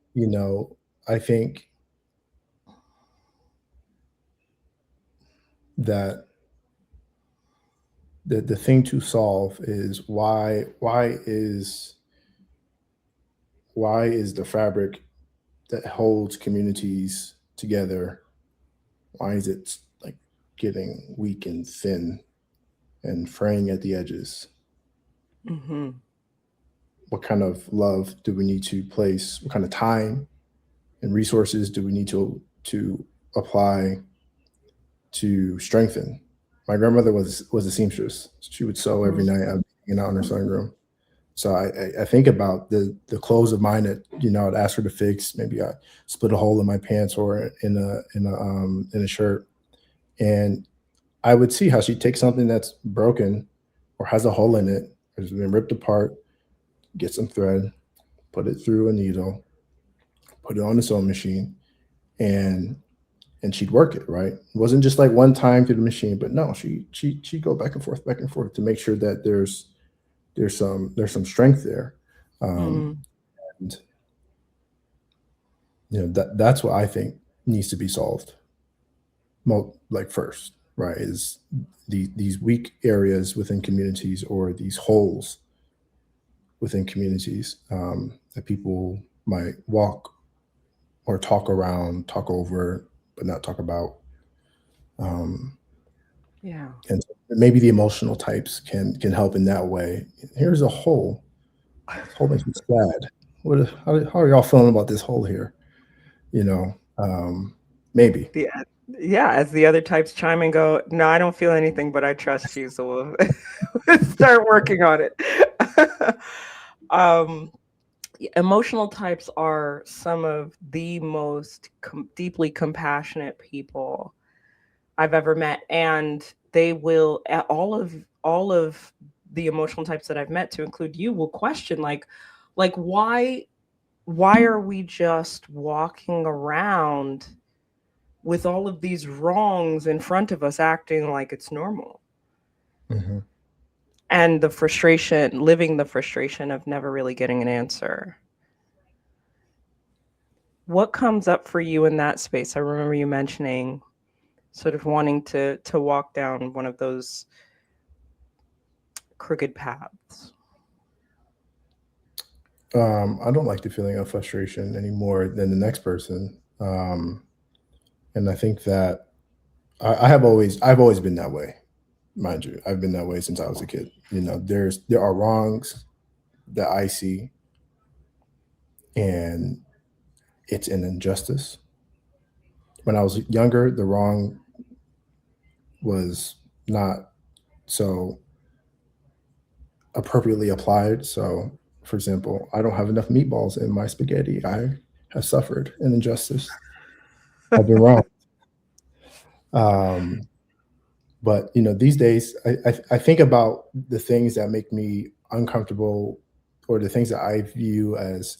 I think that the thing to solve is why is the fabric that holds communities together, why is it like getting weak and thin and fraying at the edges? Hmm. What kind of love do we need to place? What kind of time and resources do we need to apply to strengthen? My grandmother was a seamstress. She would sew every night. I'd be hanging out in her sewing room. So I think about the clothes of mine that I'd ask her to fix. Maybe I split a hole in my pants or in a shirt, and I would see how she'd take something that's broken or has a hole in it, or has been ripped apart, get some thread, put it through a needle, put it on the sewing machine, and she'd work it right. It wasn't just like one time through the machine, but no, she'd go back and forth to make sure that there's some strength there. Um, Mm. and that's what I think needs to be solved. Like first, right, is these weak areas within communities, or these holes within communities, that people might walk or talk around, talk over, but not talk about. Um, Yeah. and maybe the emotional types can help in that way. Here's a hole. This hole makes me sad. How are y'all feeling about this hole here? Maybe. The Yeah, as the other types chime and go, no, I don't feel anything, but I trust you, so we'll start working on it. um, Emotional types are some of the most deeply compassionate people I've ever met, and they will all of the emotional types that I've met, to include you, will question like why are we just walking around with all of these wrongs in front of us, acting like it's normal? Hmm. And the frustration, living the frustration of never really getting an answer. What comes up for you in that space? I remember you mentioning sort of wanting to walk down one of those crooked paths. I don't like the feeling of frustration any more than the next person. And I think that I've always been that way, mind you. I've been that way since I was a kid. There are wrongs that I see, and it's an injustice. When I was younger, the wrong was not so appropriately applied. So, for example, I don't have enough meatballs in my spaghetti. I have suffered an injustice. I've been wrong. Um, but these days, I think about the things that make me uncomfortable, or the things that I view as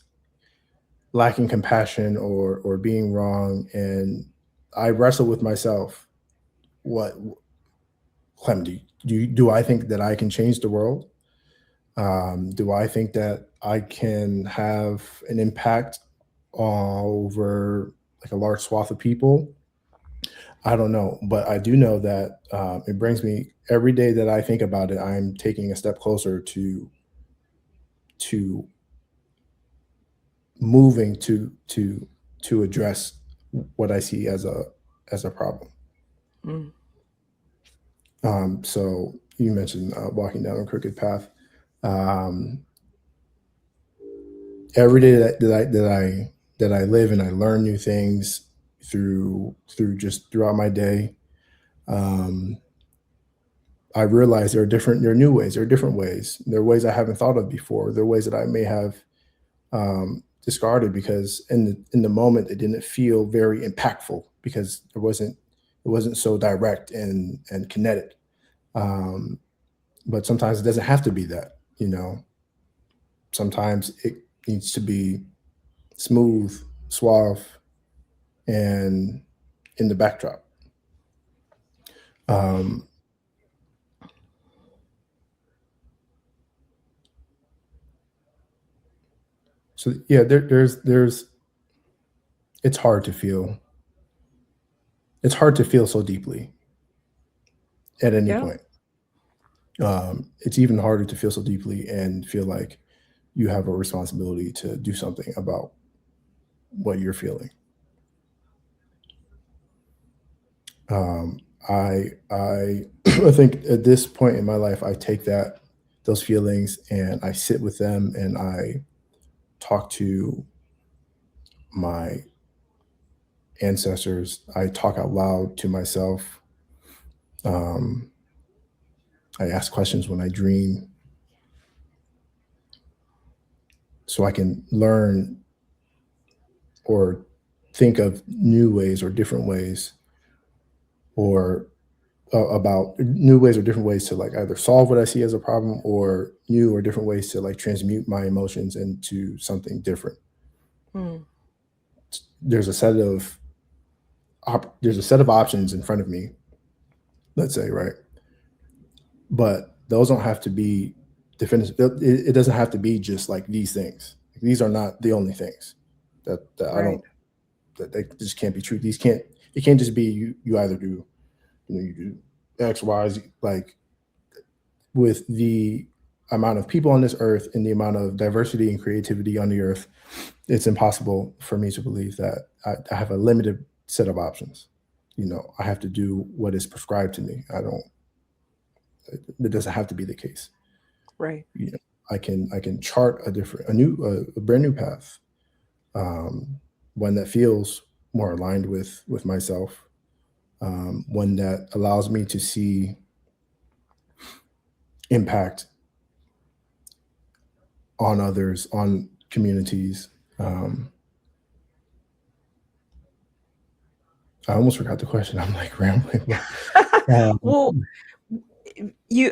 lacking compassion, or being wrong, and I wrestle with myself. What, Clem? Do I think that I can change the world? Do I think that I can have an impact over like a large swath of people? I don't know, but I do know that it brings me every day that I think about it. I'm taking a step closer to moving to address what I see as a problem. Mm. So you mentioned walking down a crooked path. Um, every day that I live, and I learn new things throughout my day. Um, I realize there are new ways, there are different ways. There are ways I haven't thought of before. There are ways that I may have discarded because in the moment it didn't feel very impactful, because it wasn't so direct and kinetic. Um, but sometimes it doesn't have to be that. Sometimes it needs to be smooth, suave, and in the backdrop. Um, so yeah, there's it's hard to feel. It's hard to feel so deeply at any Yeah. point. It's even harder to feel so deeply and feel like you have a responsibility to do something about what you're feeling. I I think at this point in my life, I take those feelings, and I sit with them, and I talk to my ancestors. I talk out loud to myself. Um, I ask questions when I dream, so I can learn or think of new ways or different ways, or about new ways or different ways to like either solve what I see as a problem or new or different ways to like transmute my emotions into something different. Mm, There's a set of there's a set of options in front of me, let's say, right? But those don't have to be definitive. It doesn't have to be just like these things. These are not the only things that I right. don't that they just can't be true. These can't it can't just be you either do you do X, Y, Z. Like with the amount of people on this earth and the amount of diversity and creativity on the earth, it's impossible for me to believe that I have a limited set of options. I have to do what is prescribed to me. I don't. It doesn't have to be the case. Right. You know, I can chart a brand new path, um, one that feels more aligned with myself, one that allows me to see impact on others, on communities. Um, I almost forgot the question. I'm like rambling, but Well,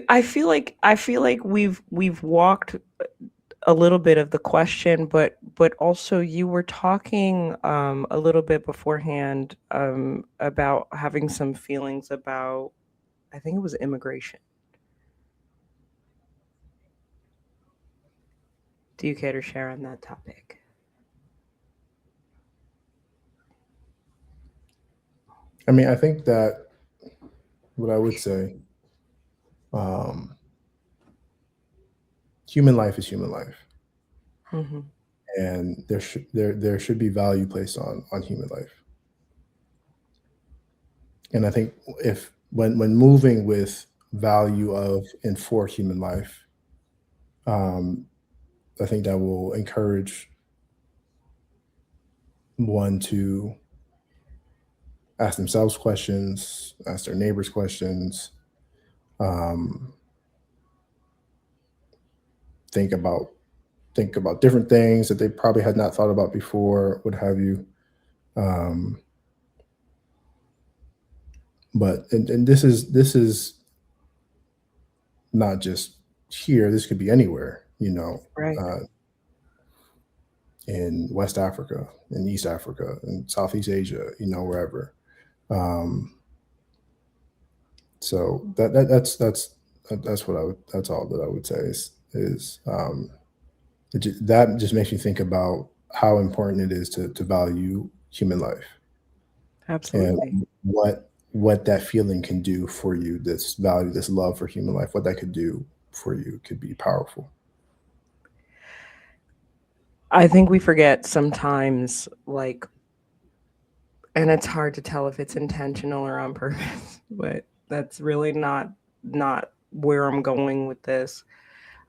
I feel like we've walked a little bit of the question, but also you were talking a little bit beforehand about having some feelings about, I think it was immigration. Do you care to share on that topic? I mean, I think that what I would say, um, human life is human life, Hmm. and there should be value placed on human life. And I think if when moving with value of and for human life, um, I think that will encourage one to ask themselves questions, ask their neighbors questions, um, think about think about different things that they probably had not thought about before, what have you. Um, but this is not just here. This could be anywhere. Right. Uh, in West Africa, in East Africa, in Southeast Asia, wherever. Um, so that's what that's all that I would say is that just makes me think about how important it is to value human life and Absolutely. what that feeling can do for you. This value, this love for human life, what that could do for you could be powerful. I think we forget sometimes, like, and it's hard to tell if it's intentional or on purpose, but that's really not where I'm going with this.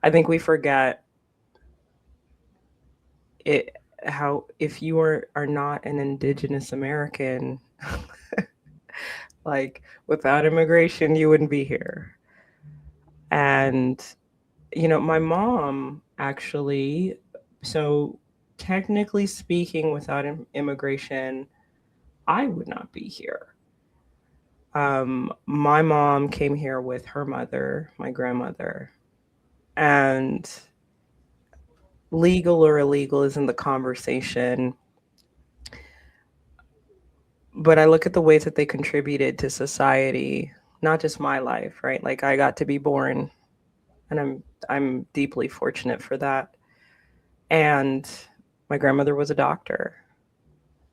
I think we forget it, how if you are not an indigenous American, like, without immigration you wouldn't be here. And my mom actually, so technically speaking, without immigration, I would not be here. My mom came here with her mother, my grandmother, and legal or illegal isn't the conversation. But I look at the ways that they contributed to society, not just my life, right? Like, I got to be born, and I'm deeply fortunate for that. And my grandmother was a doctor.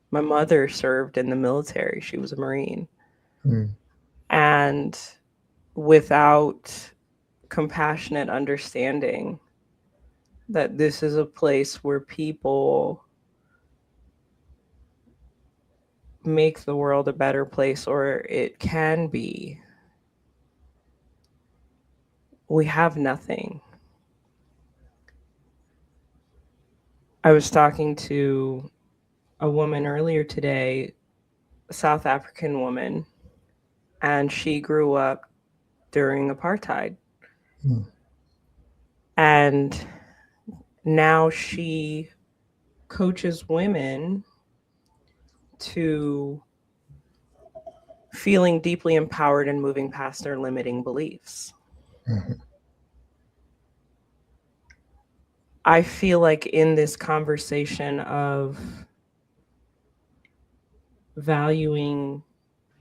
My mother served in the military. She was a Marine. Mm. And without compassionate understanding that this is a place where people make the world a better place, or it can be, we have nothing. I was talking to a woman earlier today, a South African woman, and she grew up during apartheid. Mm. And now she coaches women to feeling deeply empowered and moving past their limiting beliefs. Mm-hmm. I feel like in this conversation of valuing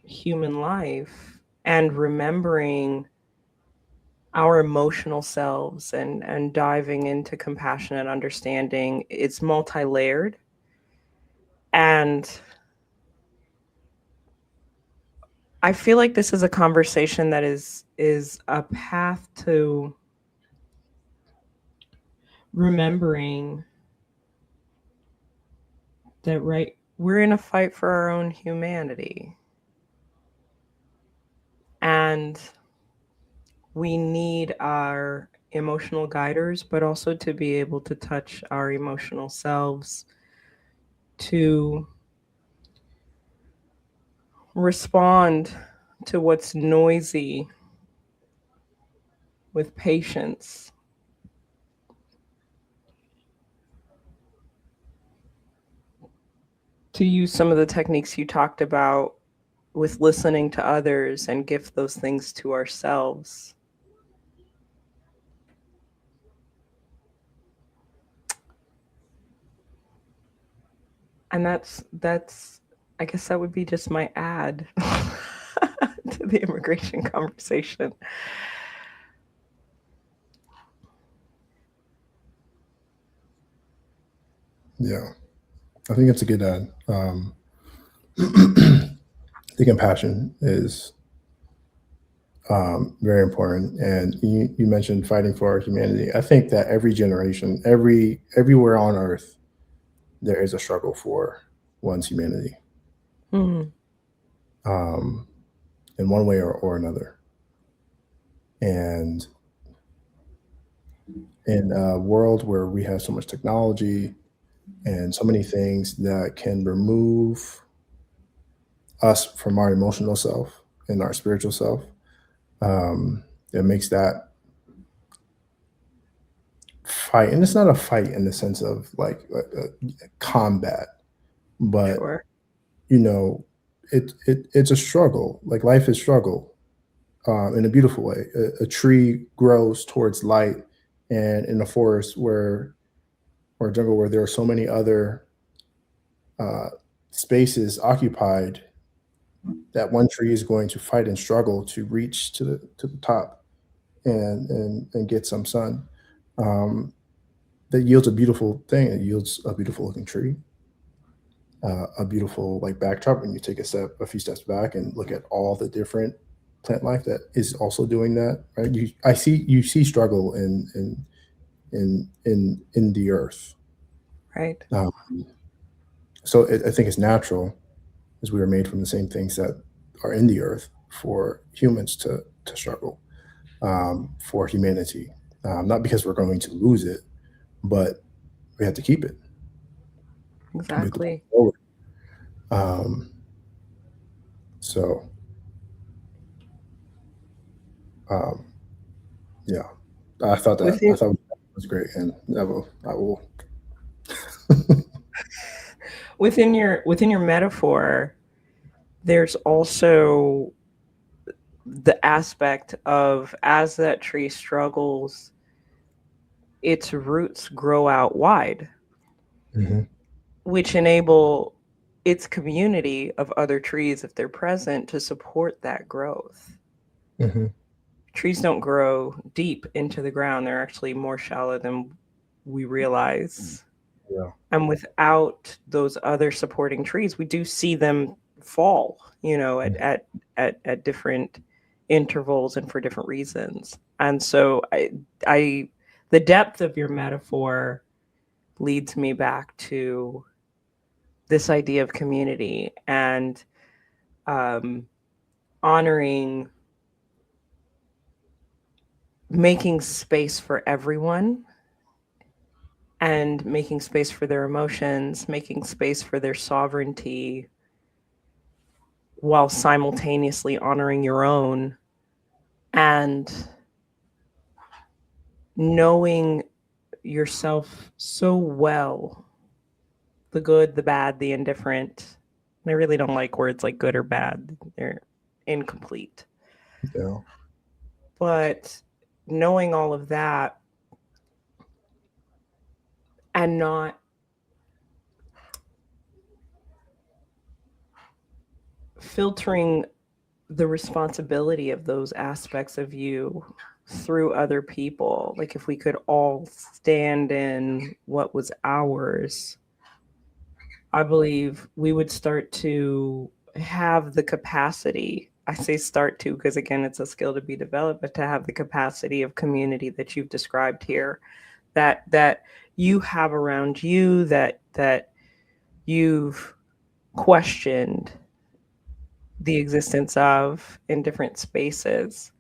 human life and remembering our emotional selves and diving into compassion and understanding, it's multi-layered. And I feel like this is a conversation that is a path to remembering that, right, we're in a fight for our own humanity. And we need our emotional guiders, but also to be able to touch our emotional selves to respond to what's noisy with patience. To use some of the techniques you talked about with listening to others and gift those things to ourselves. And that's I guess that would be just my add to the immigration conversation. Yeah, I think it's a good ad. The compassion is very important. And you mentioned fighting for our humanity. I think that every generation, everywhere on Earth, there is a struggle for one's humanity, Mm, um, in one way or another. And in a world where we have so much technology and so many things that can remove us from our emotional self and our spiritual self, it makes that fight, and it's not a fight in the sense of like a combat, but sure. you know, it's a struggle. Like life is struggle, in a beautiful way. A tree grows towards light, and in a forest where or a jungle where there are so many other uh, spaces occupied, that one tree is going to fight and struggle to reach to the top and get some sun. Um, that yields a beautiful thing. It yields a beautiful looking tree, a beautiful like backdrop when you take a few steps back and look at all the different plant life that is also doing that. Right? You see struggle in the earth. Right. Um, so I think it's natural, as we were made from the same things that are in the earth, for humans to struggle, for humanity. Not because we're going to lose it, but we have to keep it. We have to move Exactly. forward. Um, so um, yeah, I Within thought that was great, and I will. within your metaphor, there's also the aspect of as that tree struggles, its roots grow out wide, Mhm, which enable its community of other trees, if they're present, to support that growth. mhm, Trees don't grow deep into the ground, they're actually more shallow than we realize. yeah, And without those other supporting trees, we do see them fall, you know, mhm, at different intervals and for different reasons. And so I the depth of your metaphor leads me back to this idea of community and um, honoring, making space for everyone and making space for their emotions, making space for their sovereignty, while simultaneously honoring your own and knowing yourself so well, the good, the bad, the indifferent. And I really don't like words like good or bad. incomplete. Yeah. But knowing all of that and not filtering the responsibility of those aspects of you through other people. Like if we could all stand in what was ours, I believe we would start to have the capacity. I say start to because again it's a skill to be developed, but to have the capacity of community that you've described here, that you have around you, that you've questioned the existence of in different spaces.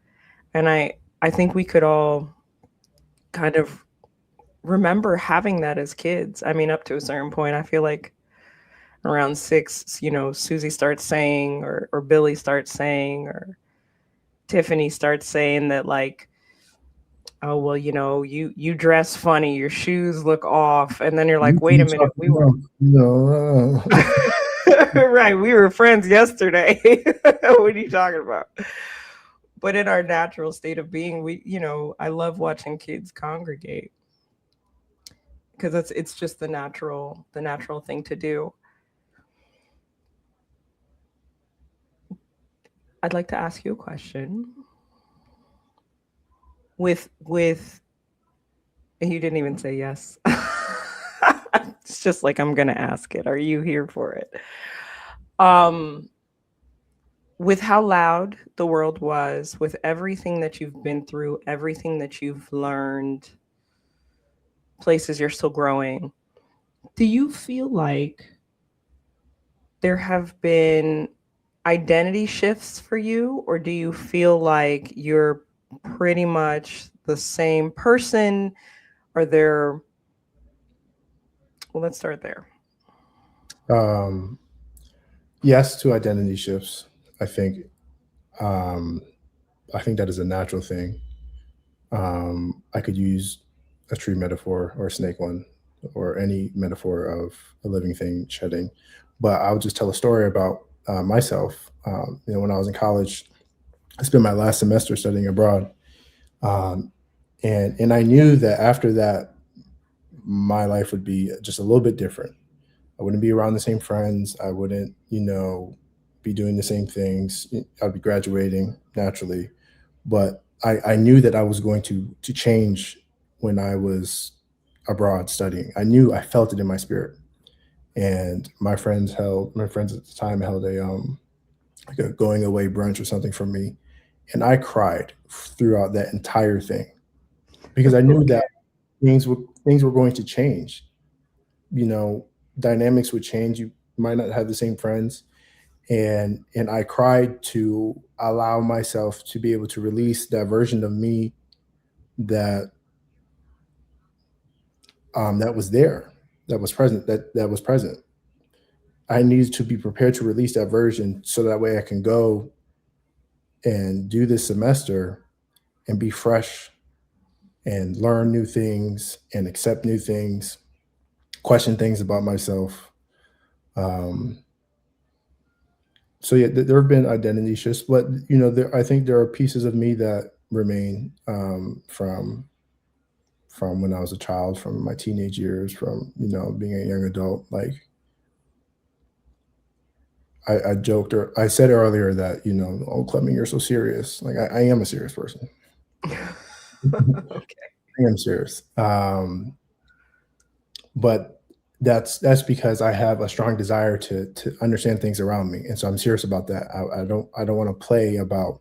And I think we could all kind of remember having that as kids. I mean, up to a certain point, I feel like around 6, Susie starts saying, or Billy starts saying, or Tiffany starts saying that, like, oh, well, you dress funny, your shoes look off. And then you're like, wait a You minute, talking about, no. right, we were friends yesterday. What are you talking about? But in our natural state of being, I love watching kids congregate because it's just the natural thing to do. I'd like to ask you a question. With and you didn't even say yes. It's just like I'm gonna ask it. Are you here for it? Um, with how loud the world was, with everything that you've been through, everything that you've learned, places you're still growing, do you feel like there have been identity shifts for you, or do you feel like you're pretty much the same person? Are there, well, let's start there. um, yes to identity shifts. I think um, I think that is a natural thing. I could use a tree metaphor or a snake one or any metaphor of a living thing shedding, but I'll just tell a story about myself. When I was in college, I spent my last semester studying abroad, um, and I knew that after that, my life would be just a little bit different. I wouldn't be around the same friends. I wouldn't, be doing the same things. I'd be graduating naturally, but I knew that I was going to change when I was abroad studying. I felt it in my spirit. And my friends at the time held like a going away brunch or something for me. And I cried throughout that entire thing because I knew Okay. that things were going to change. You know, dynamics would change. You might not have the same friends. And I cried to allow myself to be able to release that version of me that that was there, that was present. I needed to be prepared to release that version so that way I can go and do this semester and be fresh and learn new things and accept new things, question things about myself. Um, so yeah, there have been identity shifts, but I think there are pieces of me that remain from when I was a child, from my teenage years, from being a young adult. Like I joked or I said earlier that oh Clement, you're so serious. Like I am a serious person. Okay. I am serious. But that's because I have a strong desire to understand things around me, and so I'm serious about that. I don't want to play about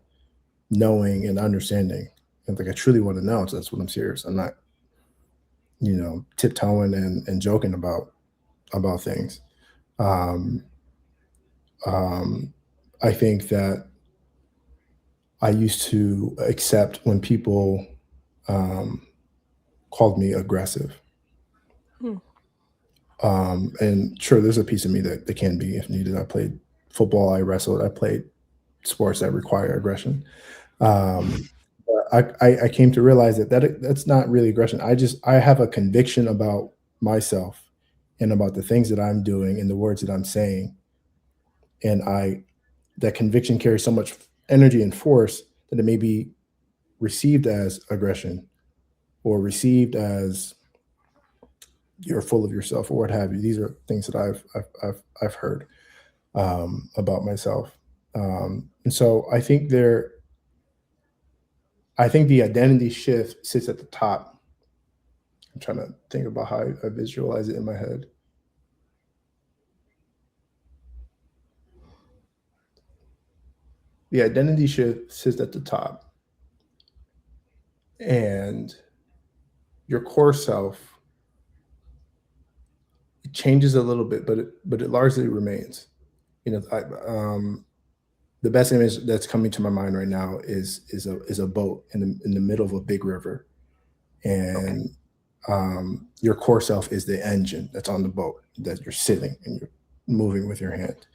knowing and understanding. And like I truly want to know, so that's what I'm serious. I'm not tiptoeing and joking about things. Um, I think that I used to accept when people um, called me aggressive. Hmm. And sure, there's a piece of me that can be if needed. I played football, I wrestled, I played sports that require aggression. But I came to realize that's not really aggression. I have a conviction about myself and about the things that I'm doing and the words that I'm saying, and I that conviction carries so much energy and force, that it may be received as aggression or received as you're full of yourself or what have you. These are things that I've heard about myself, and so I think the identity shift sits at the top. I'm trying to think about how I visualize it in my head. The identity shift sits at the top, and your core self, it changes a little bit, but it largely remains. You know, the best image that's coming to my mind right now is a boat in the middle of a big river, Okay. and your core self is the engine that's on the boat that you're sitting and you're moving with your hand.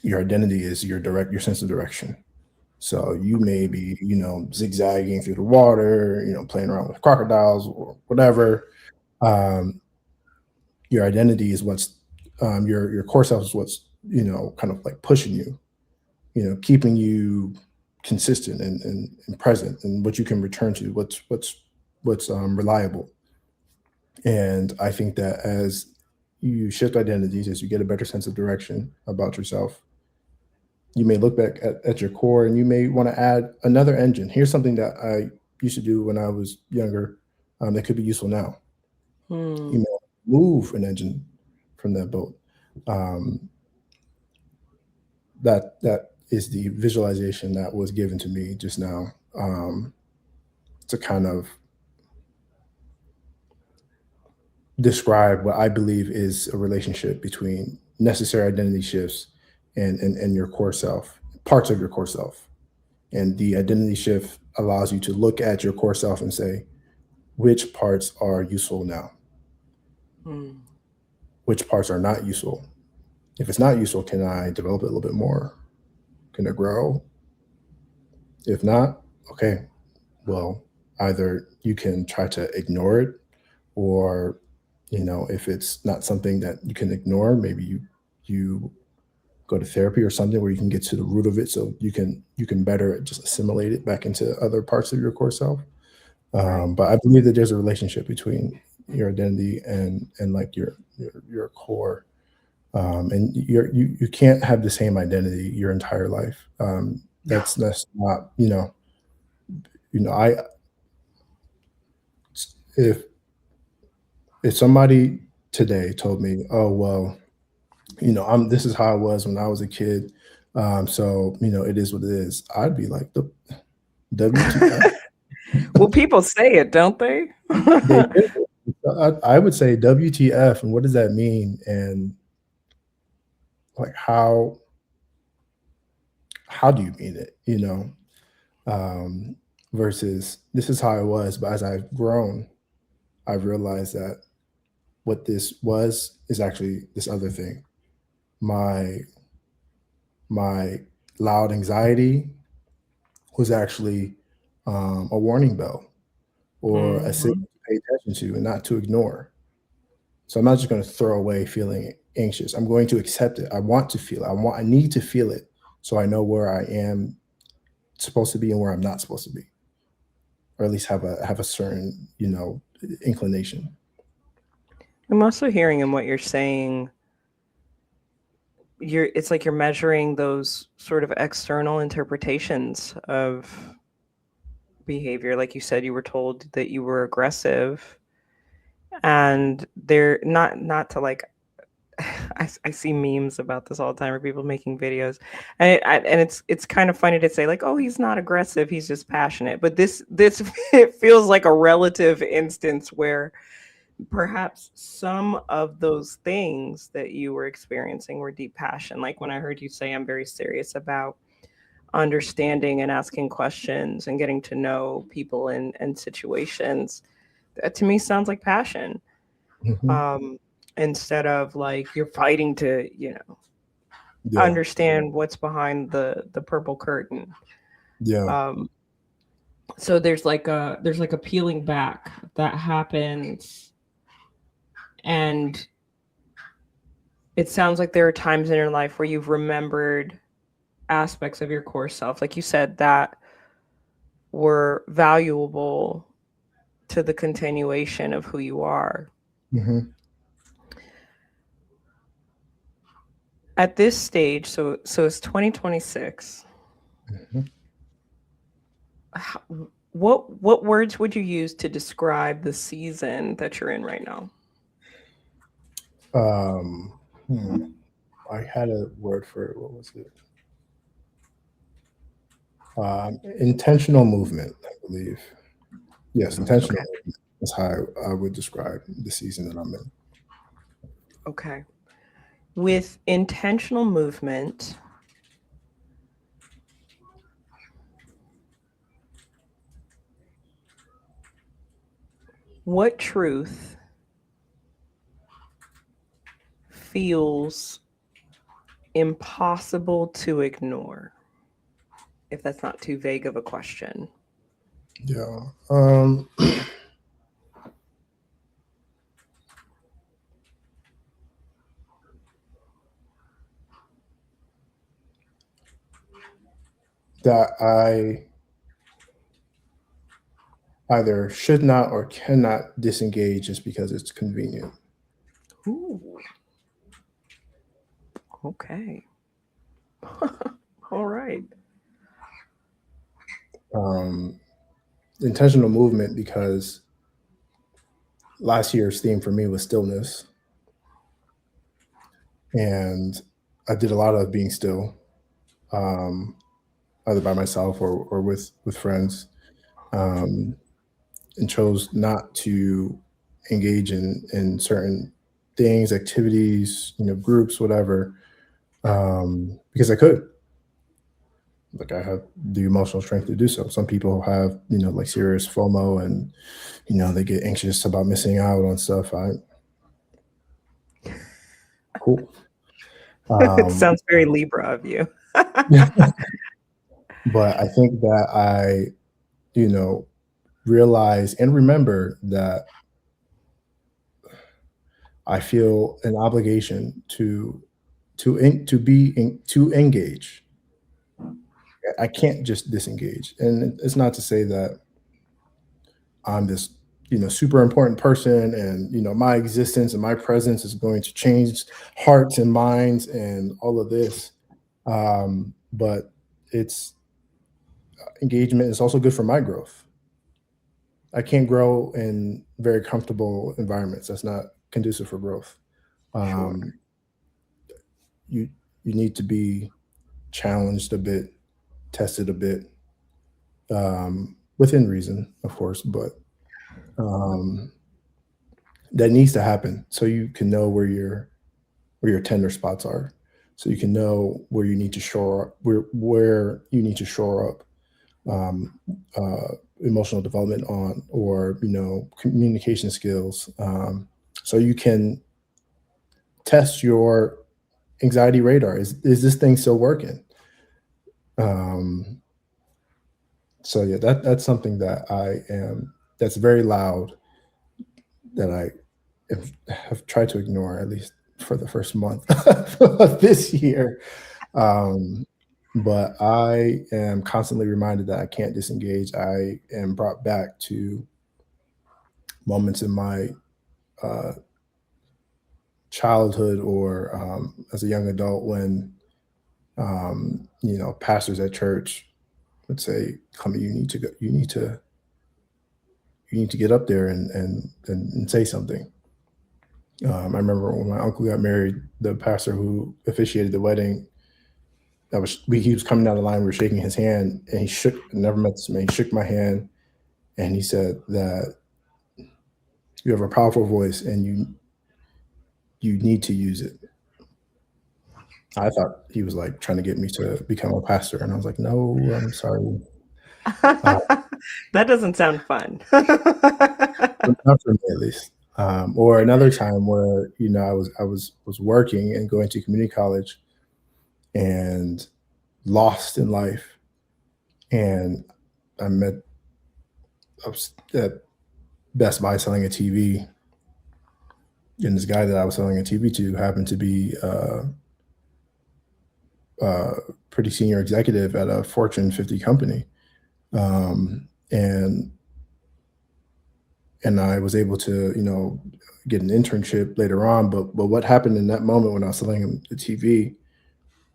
Your identity is your sense of direction. So you may be, you know, zigzagging through the water, you know, playing around with crocodiles or whatever. Um, your identity is what's your core self is what's, you know, kind of like pushing you, you know, keeping you consistent and present, and what you can return to, what's reliable. And I think that as you shift identities, as you get a better sense of direction about yourself, you may look back at your core and you may want to add another engine. Here's something that I used to do when I was younger, that could be useful now. You Hmm. may move an engine from that boat. Um, that is the visualization that was given to me just now, to kind of describe what I believe is a relationship between necessary identity shifts and your core self, parts of your core self. And the identity shift allows you to look at your core self and say, which parts are useful now? Hmm. Which parts are not useful? If it's not useful, can I develop it a little bit more? Can it grow? If not, okay, well, either you can try to ignore it, or, you know, if it's not something that you can ignore, maybe you go to therapy or something where you can get to the root of it, so you can better just assimilate it back into other parts of your core self. Right. But I believe that there's a relationship between your identity and like your core, and you can't have the same identity your entire life. No. That's not, you know I if somebody today told me, oh well, I'm this is how I was when I was a kid, so it is what it is, I'd be like, the WTF. Well, people say it, don't they? They do. I would say WTF, and what does that mean? And like, how do you mean it? Um, versus this is how I was, but as I've grown, I've realized that what this was is actually this other thing. My my loud anxiety was actually, a warning bell or a signal Mhm. to pay attention to and not to ignore. So I'm not just going to throw away feeling anxious. I'm going to accept it. I want to feel it. I need to feel it so I know where I am supposed to be and where I'm not supposed to be, or at least have a certain, inclination. I'm also hearing in what you're saying, it's like you're measuring those sort of external interpretations of behavior. Like you said, you were told that you were aggressive, and they're not to like I see memes about this all the time, where people making videos, and it's kind of funny to say like, oh, he's not aggressive, he's just passionate. But this it feels like a relative instance where perhaps some of those things that you were experiencing were deep passion. Like when I heard you say, I'm very serious about understanding and asking questions and getting to know people and situations. That to me sounds like passion. Mhm. Um, Instead of like you're fighting to, Yeah, understand what's behind the purple curtain. yeah, Um, so there's like a peeling back that happens, and it sounds like there are times in your life where you've remembered aspects of your core self, like you said, that were valuable to the continuation of who you are. Mhm. At this stage, so it's 2026. Mhm. How, what words would you use to describe the season that you're in right now? Um, hmm, I had a word for it. What was it? Intentional movement, I believe. Yes, intentional Okay. movement is how I would describe the season that I'm in. Okay. With intentional movement, what truth feels impossible to ignore? If that's not too vague of a question. Yeah. That I either should not or cannot disengage just because it's convenient. Ooh, okay. All right. Um, Intentional movement because last year's theme for me was stillness, and I did a lot of being still, um, either by myself or with friends, um, and chose not to engage in certain things, activities, groups, whatever, because I could. Like I have the emotional strength to do so. Some people have, like serious FOMO and, they get anxious about missing out on stuff. I cool. It Um, sounds very Libra of you. but I think that you know, realize and remember that I feel an obligation to engage. I can't just disengage. And it's not to say that I'm this, super important person and, my existence and my presence is going to change hearts and minds and all of this. But it's engagement is also good for my growth. I can't grow in very comfortable environments. That's not conducive for growth. Sure, Um, you you need to be challenged a bit, tested a bit, within reason, of course, but um, that needs to happen so you can know where your tender spots are, so you can know where you need to shore up, where you need to shore up um, emotional development on, or communication skills, so you can test your anxiety radar. Is this thing still working? Um, so yeah, that's something that that's very loud that I have tried to ignore, at least for the first month of this year. Um, but I am constantly reminded that I can't disengage. I am brought back to moments in my uh, childhood or as a young adult when pastors at church would say, "Clement, you need to go. You need to get up there and say something." I remember when my uncle got married, the pastor who officiated the wedding, he was coming down the line. We were shaking his hand, and he shook. I never met this man. He shook my hand, and he said that you have a powerful voice, and you need to use it. I thought he was like trying to get me to become a pastor, and I was like, no, I'm sorry, uh, that doesn't sound fun. but not for me at least. Or another time where I was working and going to community college and lost in life, and I was at Best Buy selling a TV, and this guy that I was selling a TV to happened to be uh, pretty senior executive at a Fortune 50 company. And I was able to, get an internship later on. But what happened in that moment when I was selling him the TV,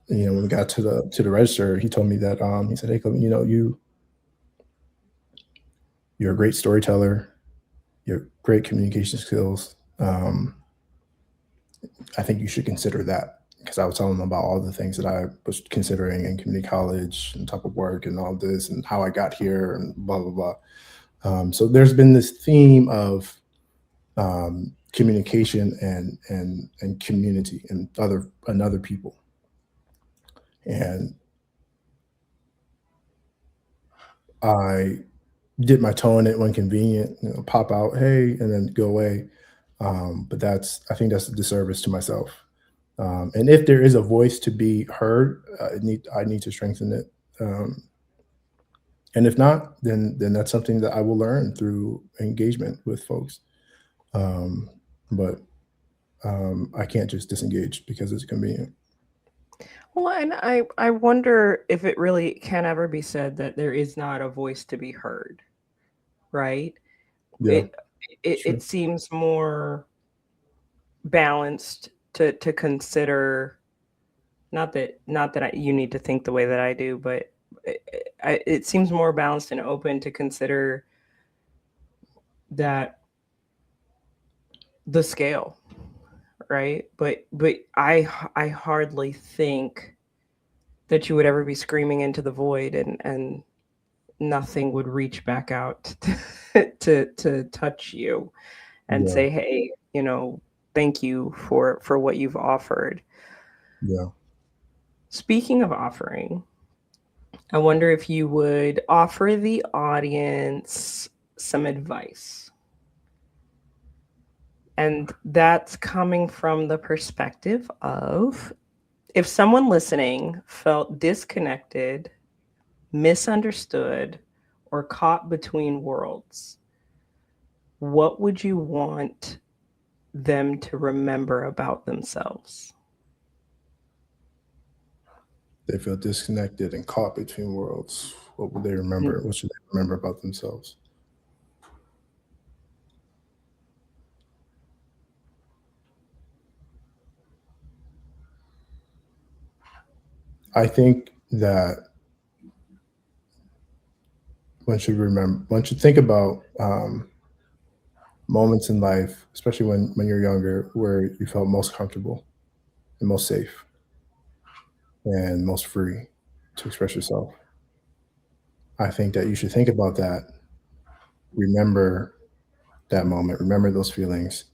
when we got to the register, he told me that he said, "Hey, Clement, you're a great storyteller. You have great communication skills. I think you should consider that." Because I was telling him about all the things that I was considering in community college and type of work and all this and how I got here and blah blah blah. So there's been this theme of communication and community and other people. And I dip my toe in it when convenient, pop out, hey, and then go away. But I think that's a disservice to myself. And if there is a voice to be heard, I need to strengthen it. And if not, then that's something that I will learn through engagement with folks. Um, but I can't just disengage because it's convenient. Well, and I wonder if it really can ever be said that there is not a voice to be heard, right? Yeah, It it, sure. it seems more balanced to consider, you need to think the way that I do, but it seems more balanced and open to consider that the scale, right? But I hardly think that you would ever be screaming into the void and nothing would reach back out to touch you and Yeah, say, hey, thank you for what you've offered. yeah. Speaking of offering, I wonder if you would offer the audience some advice. And that's coming from the perspective of, if someone listening felt disconnected, misunderstood, or caught between worlds, what would you want them to remember about themselves? They feel disconnected and caught between worlds. What would they Mm. remember? What should they remember about themselves? I think that one should think about moments in life, especially when you're younger, where you felt most comfortable and most safe and most free to express yourself. I think that you should think about that, remember that moment, remember those feelings,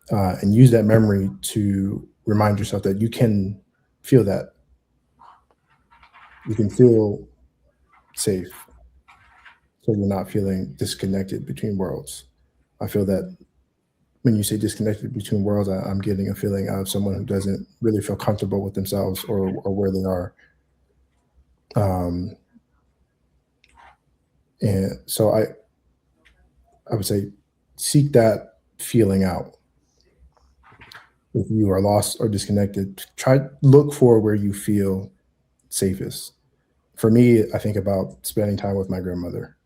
and use that memory to remind yourself that you can feel that. You can feel safe, so you're not feeling disconnected between worlds. I feel that when you say disconnected between worlds, I'm getting a feeling of someone who doesn't really feel comfortable with themselves or where they are. Um, and so I would say seek that feeling out. If you are lost or disconnected, try look for where you feel safest. For me, I think about spending time with my grandmother,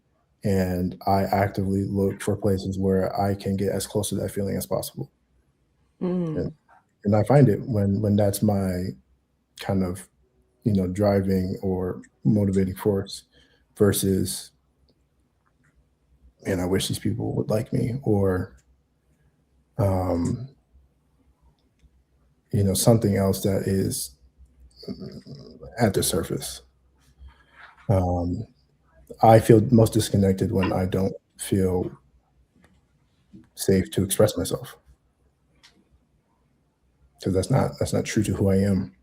and I actively look for places where I can get as close to that feeling as possible. And, Mm. and I find it when that's my kind of driving or motivating force versus, man, I wish these people would like me, or um, something else that is at the surface. Um, I feel most disconnected when I don't feel safe to express myself because that's not true to who I am.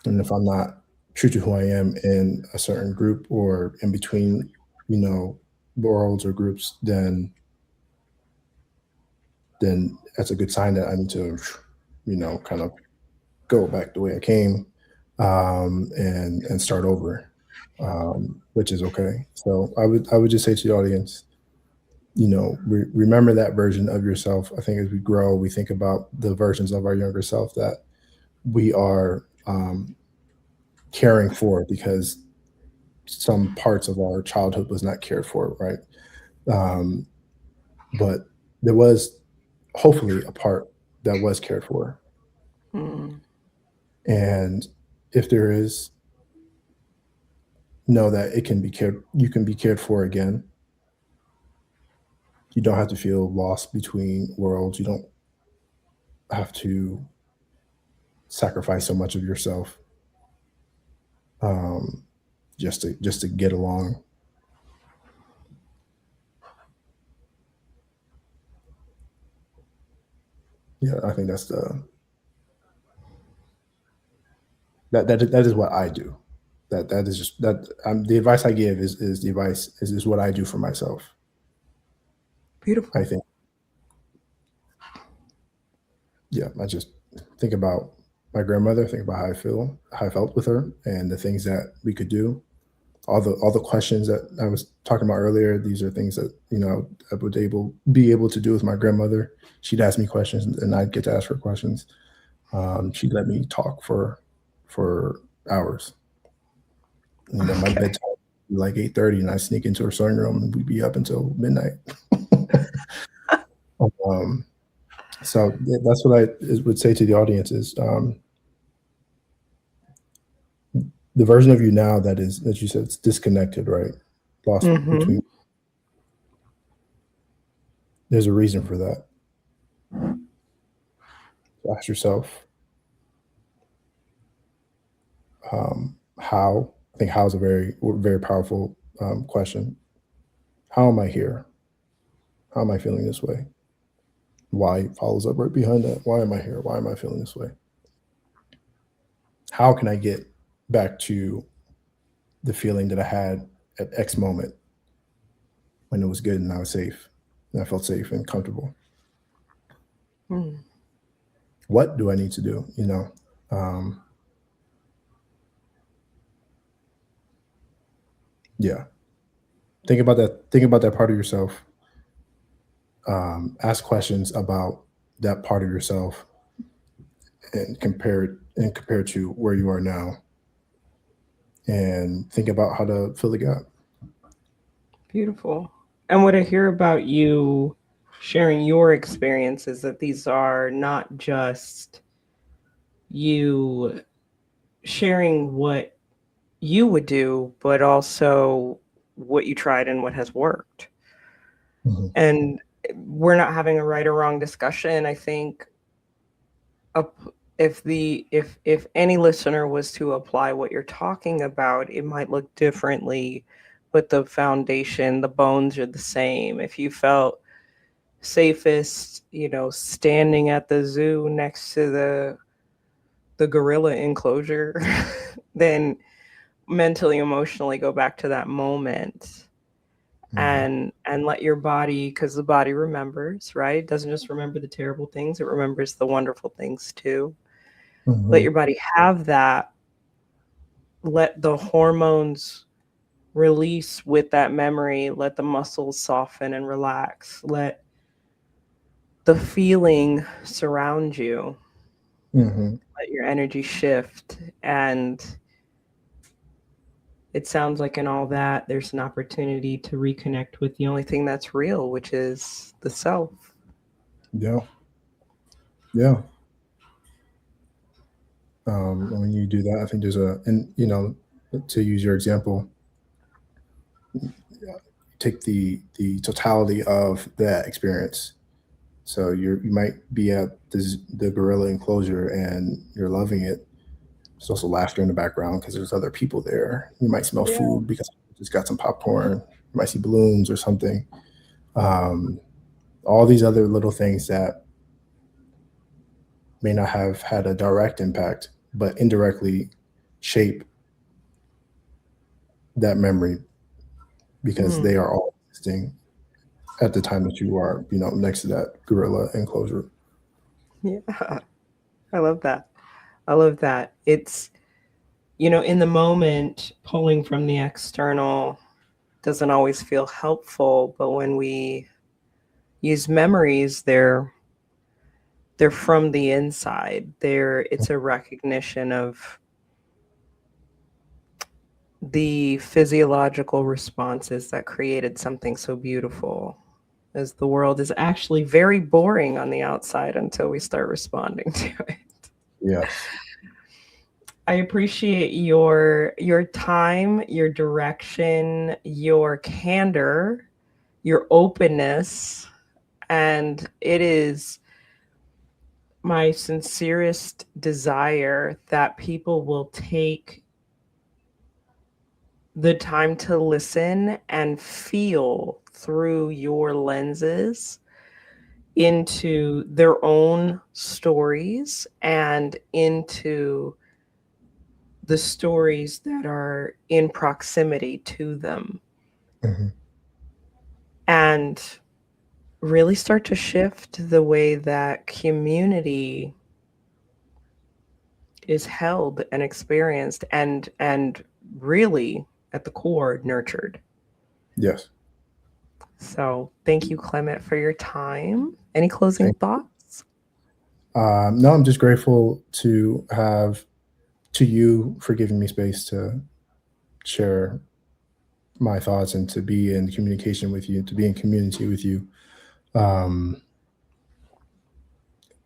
And if I'm not true to who I am in a certain group or in between, you know, worlds or groups, then that's a good sign that I need to, kind of go back the way I came, and start over, which is okay. So I would just say to the audience, remember that version of yourself. I think as we grow, we think about the versions of our younger self that we are caring for because some parts of our childhood was not cared for, right? Um, but there was hopefully a part that was cared for. Mm. And if there is, know that it can be cared, you can be cared for again. You don't have to feel lost between worlds. You don't have to sacrifice so much of yourself um, just to get along. Yeah, I think that's that is what I do. That is just that the advice I give is the advice is what I do for myself. I Beautiful. think, yeah, I just think about my grandmother, think about how I felt with her, and the things that we could do. All the questions that I was talking about earlier. These are things that I would be able to do with my grandmother. She'd ask me questions, and I'd get to ask her questions. She'd let me talk for hours, and then my Okay. bedtime would be like 8:30, and I sneak into her sewing room, and we'd be up until midnight. um, so that's what would say to the audience is the version of you now that you said it's disconnected, right? Lost Mm-hmm. between. There's a reason for that. Ask yourself how. I think how is a very powerful question. How am I here? How am I feeling this way? Why follows up right behind that. Why am I here? Why am I feeling this way? How can I get back to the feeling that I had at X moment when it was good and I was safe and I felt safe and comfortable? Mm. What do I need to do? Um, yeah. Think about that part of yourself. Ask questions about that part of yourself and compare to where you are now, and think about how to fill the gap. Beautiful. And what I hear about you sharing your experiences that these are not just you sharing what you would do, but also what you tried and what has worked. Mhm. And we're not having a right or wrong discussion. I think if any listener was to apply what you're talking about, it might look differently, but the foundation, the bones are the same. If you felt safest, standing at the zoo next to the gorilla enclosure, then mentally, emotionally go back to that moment Mhm. and let your body, because the body remembers, right? It doesn't just remember the terrible things, it remembers the wonderful things too. Let your Mhm. body have that. Let the hormones release with that memory. Let the muscles soften and relax. Let the feeling surround you. Mhm. Let your energy shift. And it sounds like in all that, there's an opportunity to reconnect with the only thing that's real, which is the self. Yeah. Yeah. When you do that, I think there's and to use your example, take the totality of that experience. So you might be at the gorilla enclosure and you're loving it. There's also laughter in the background because there's other people there. You might smell Yeah. food because you just got some popcorn. You might see balloons or something. Um, all these other little things that may not have had a direct impact, but indirectly shape that memory because they Mm. are all existing at the time that you are, next to that gorilla enclosure. Yeah. I love that. I love that. It's, in the moment, pulling from the external doesn't always feel helpful, but when we use memories, they're from the inside. It's a recognition of the physiological responses that created something so beautiful, as the world is actually very boring on the outside until we start responding to it. Yes. I appreciate your time, your direction, your candor, your openness, and it is my sincerest desire that people will take the time to listen and feel through your lenses into their own stories and into the stories that are in proximity to them, Mhm. and really start to shift the way that community is held and experienced and really at the core nurtured. Yes. So thank you, Clement, for your time. Any closing Thank thoughts? No, I'm just grateful to you for giving me space to share my thoughts and to be in communication with you, to be in community with you. Um,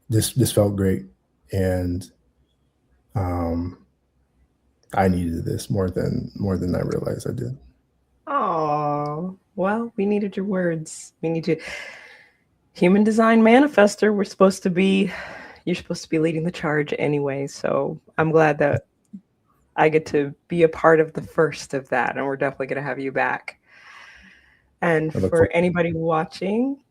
this felt great, and um, I needed this more than I realized I did. Oh, well, we needed your words. We need to. Human design manifester. You're supposed to be leading the charge anyway. So I'm glad that I get to be a part of the first of that. And we're definitely going to have you back. And I look for forward. anybody watching,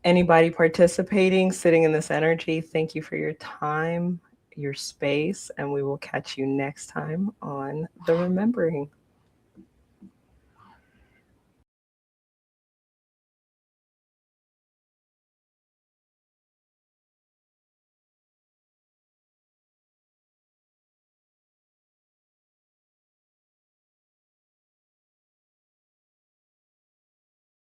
anybody participating, sitting in this energy, thank you for your time, your space, and we will catch you next time on The Remembering.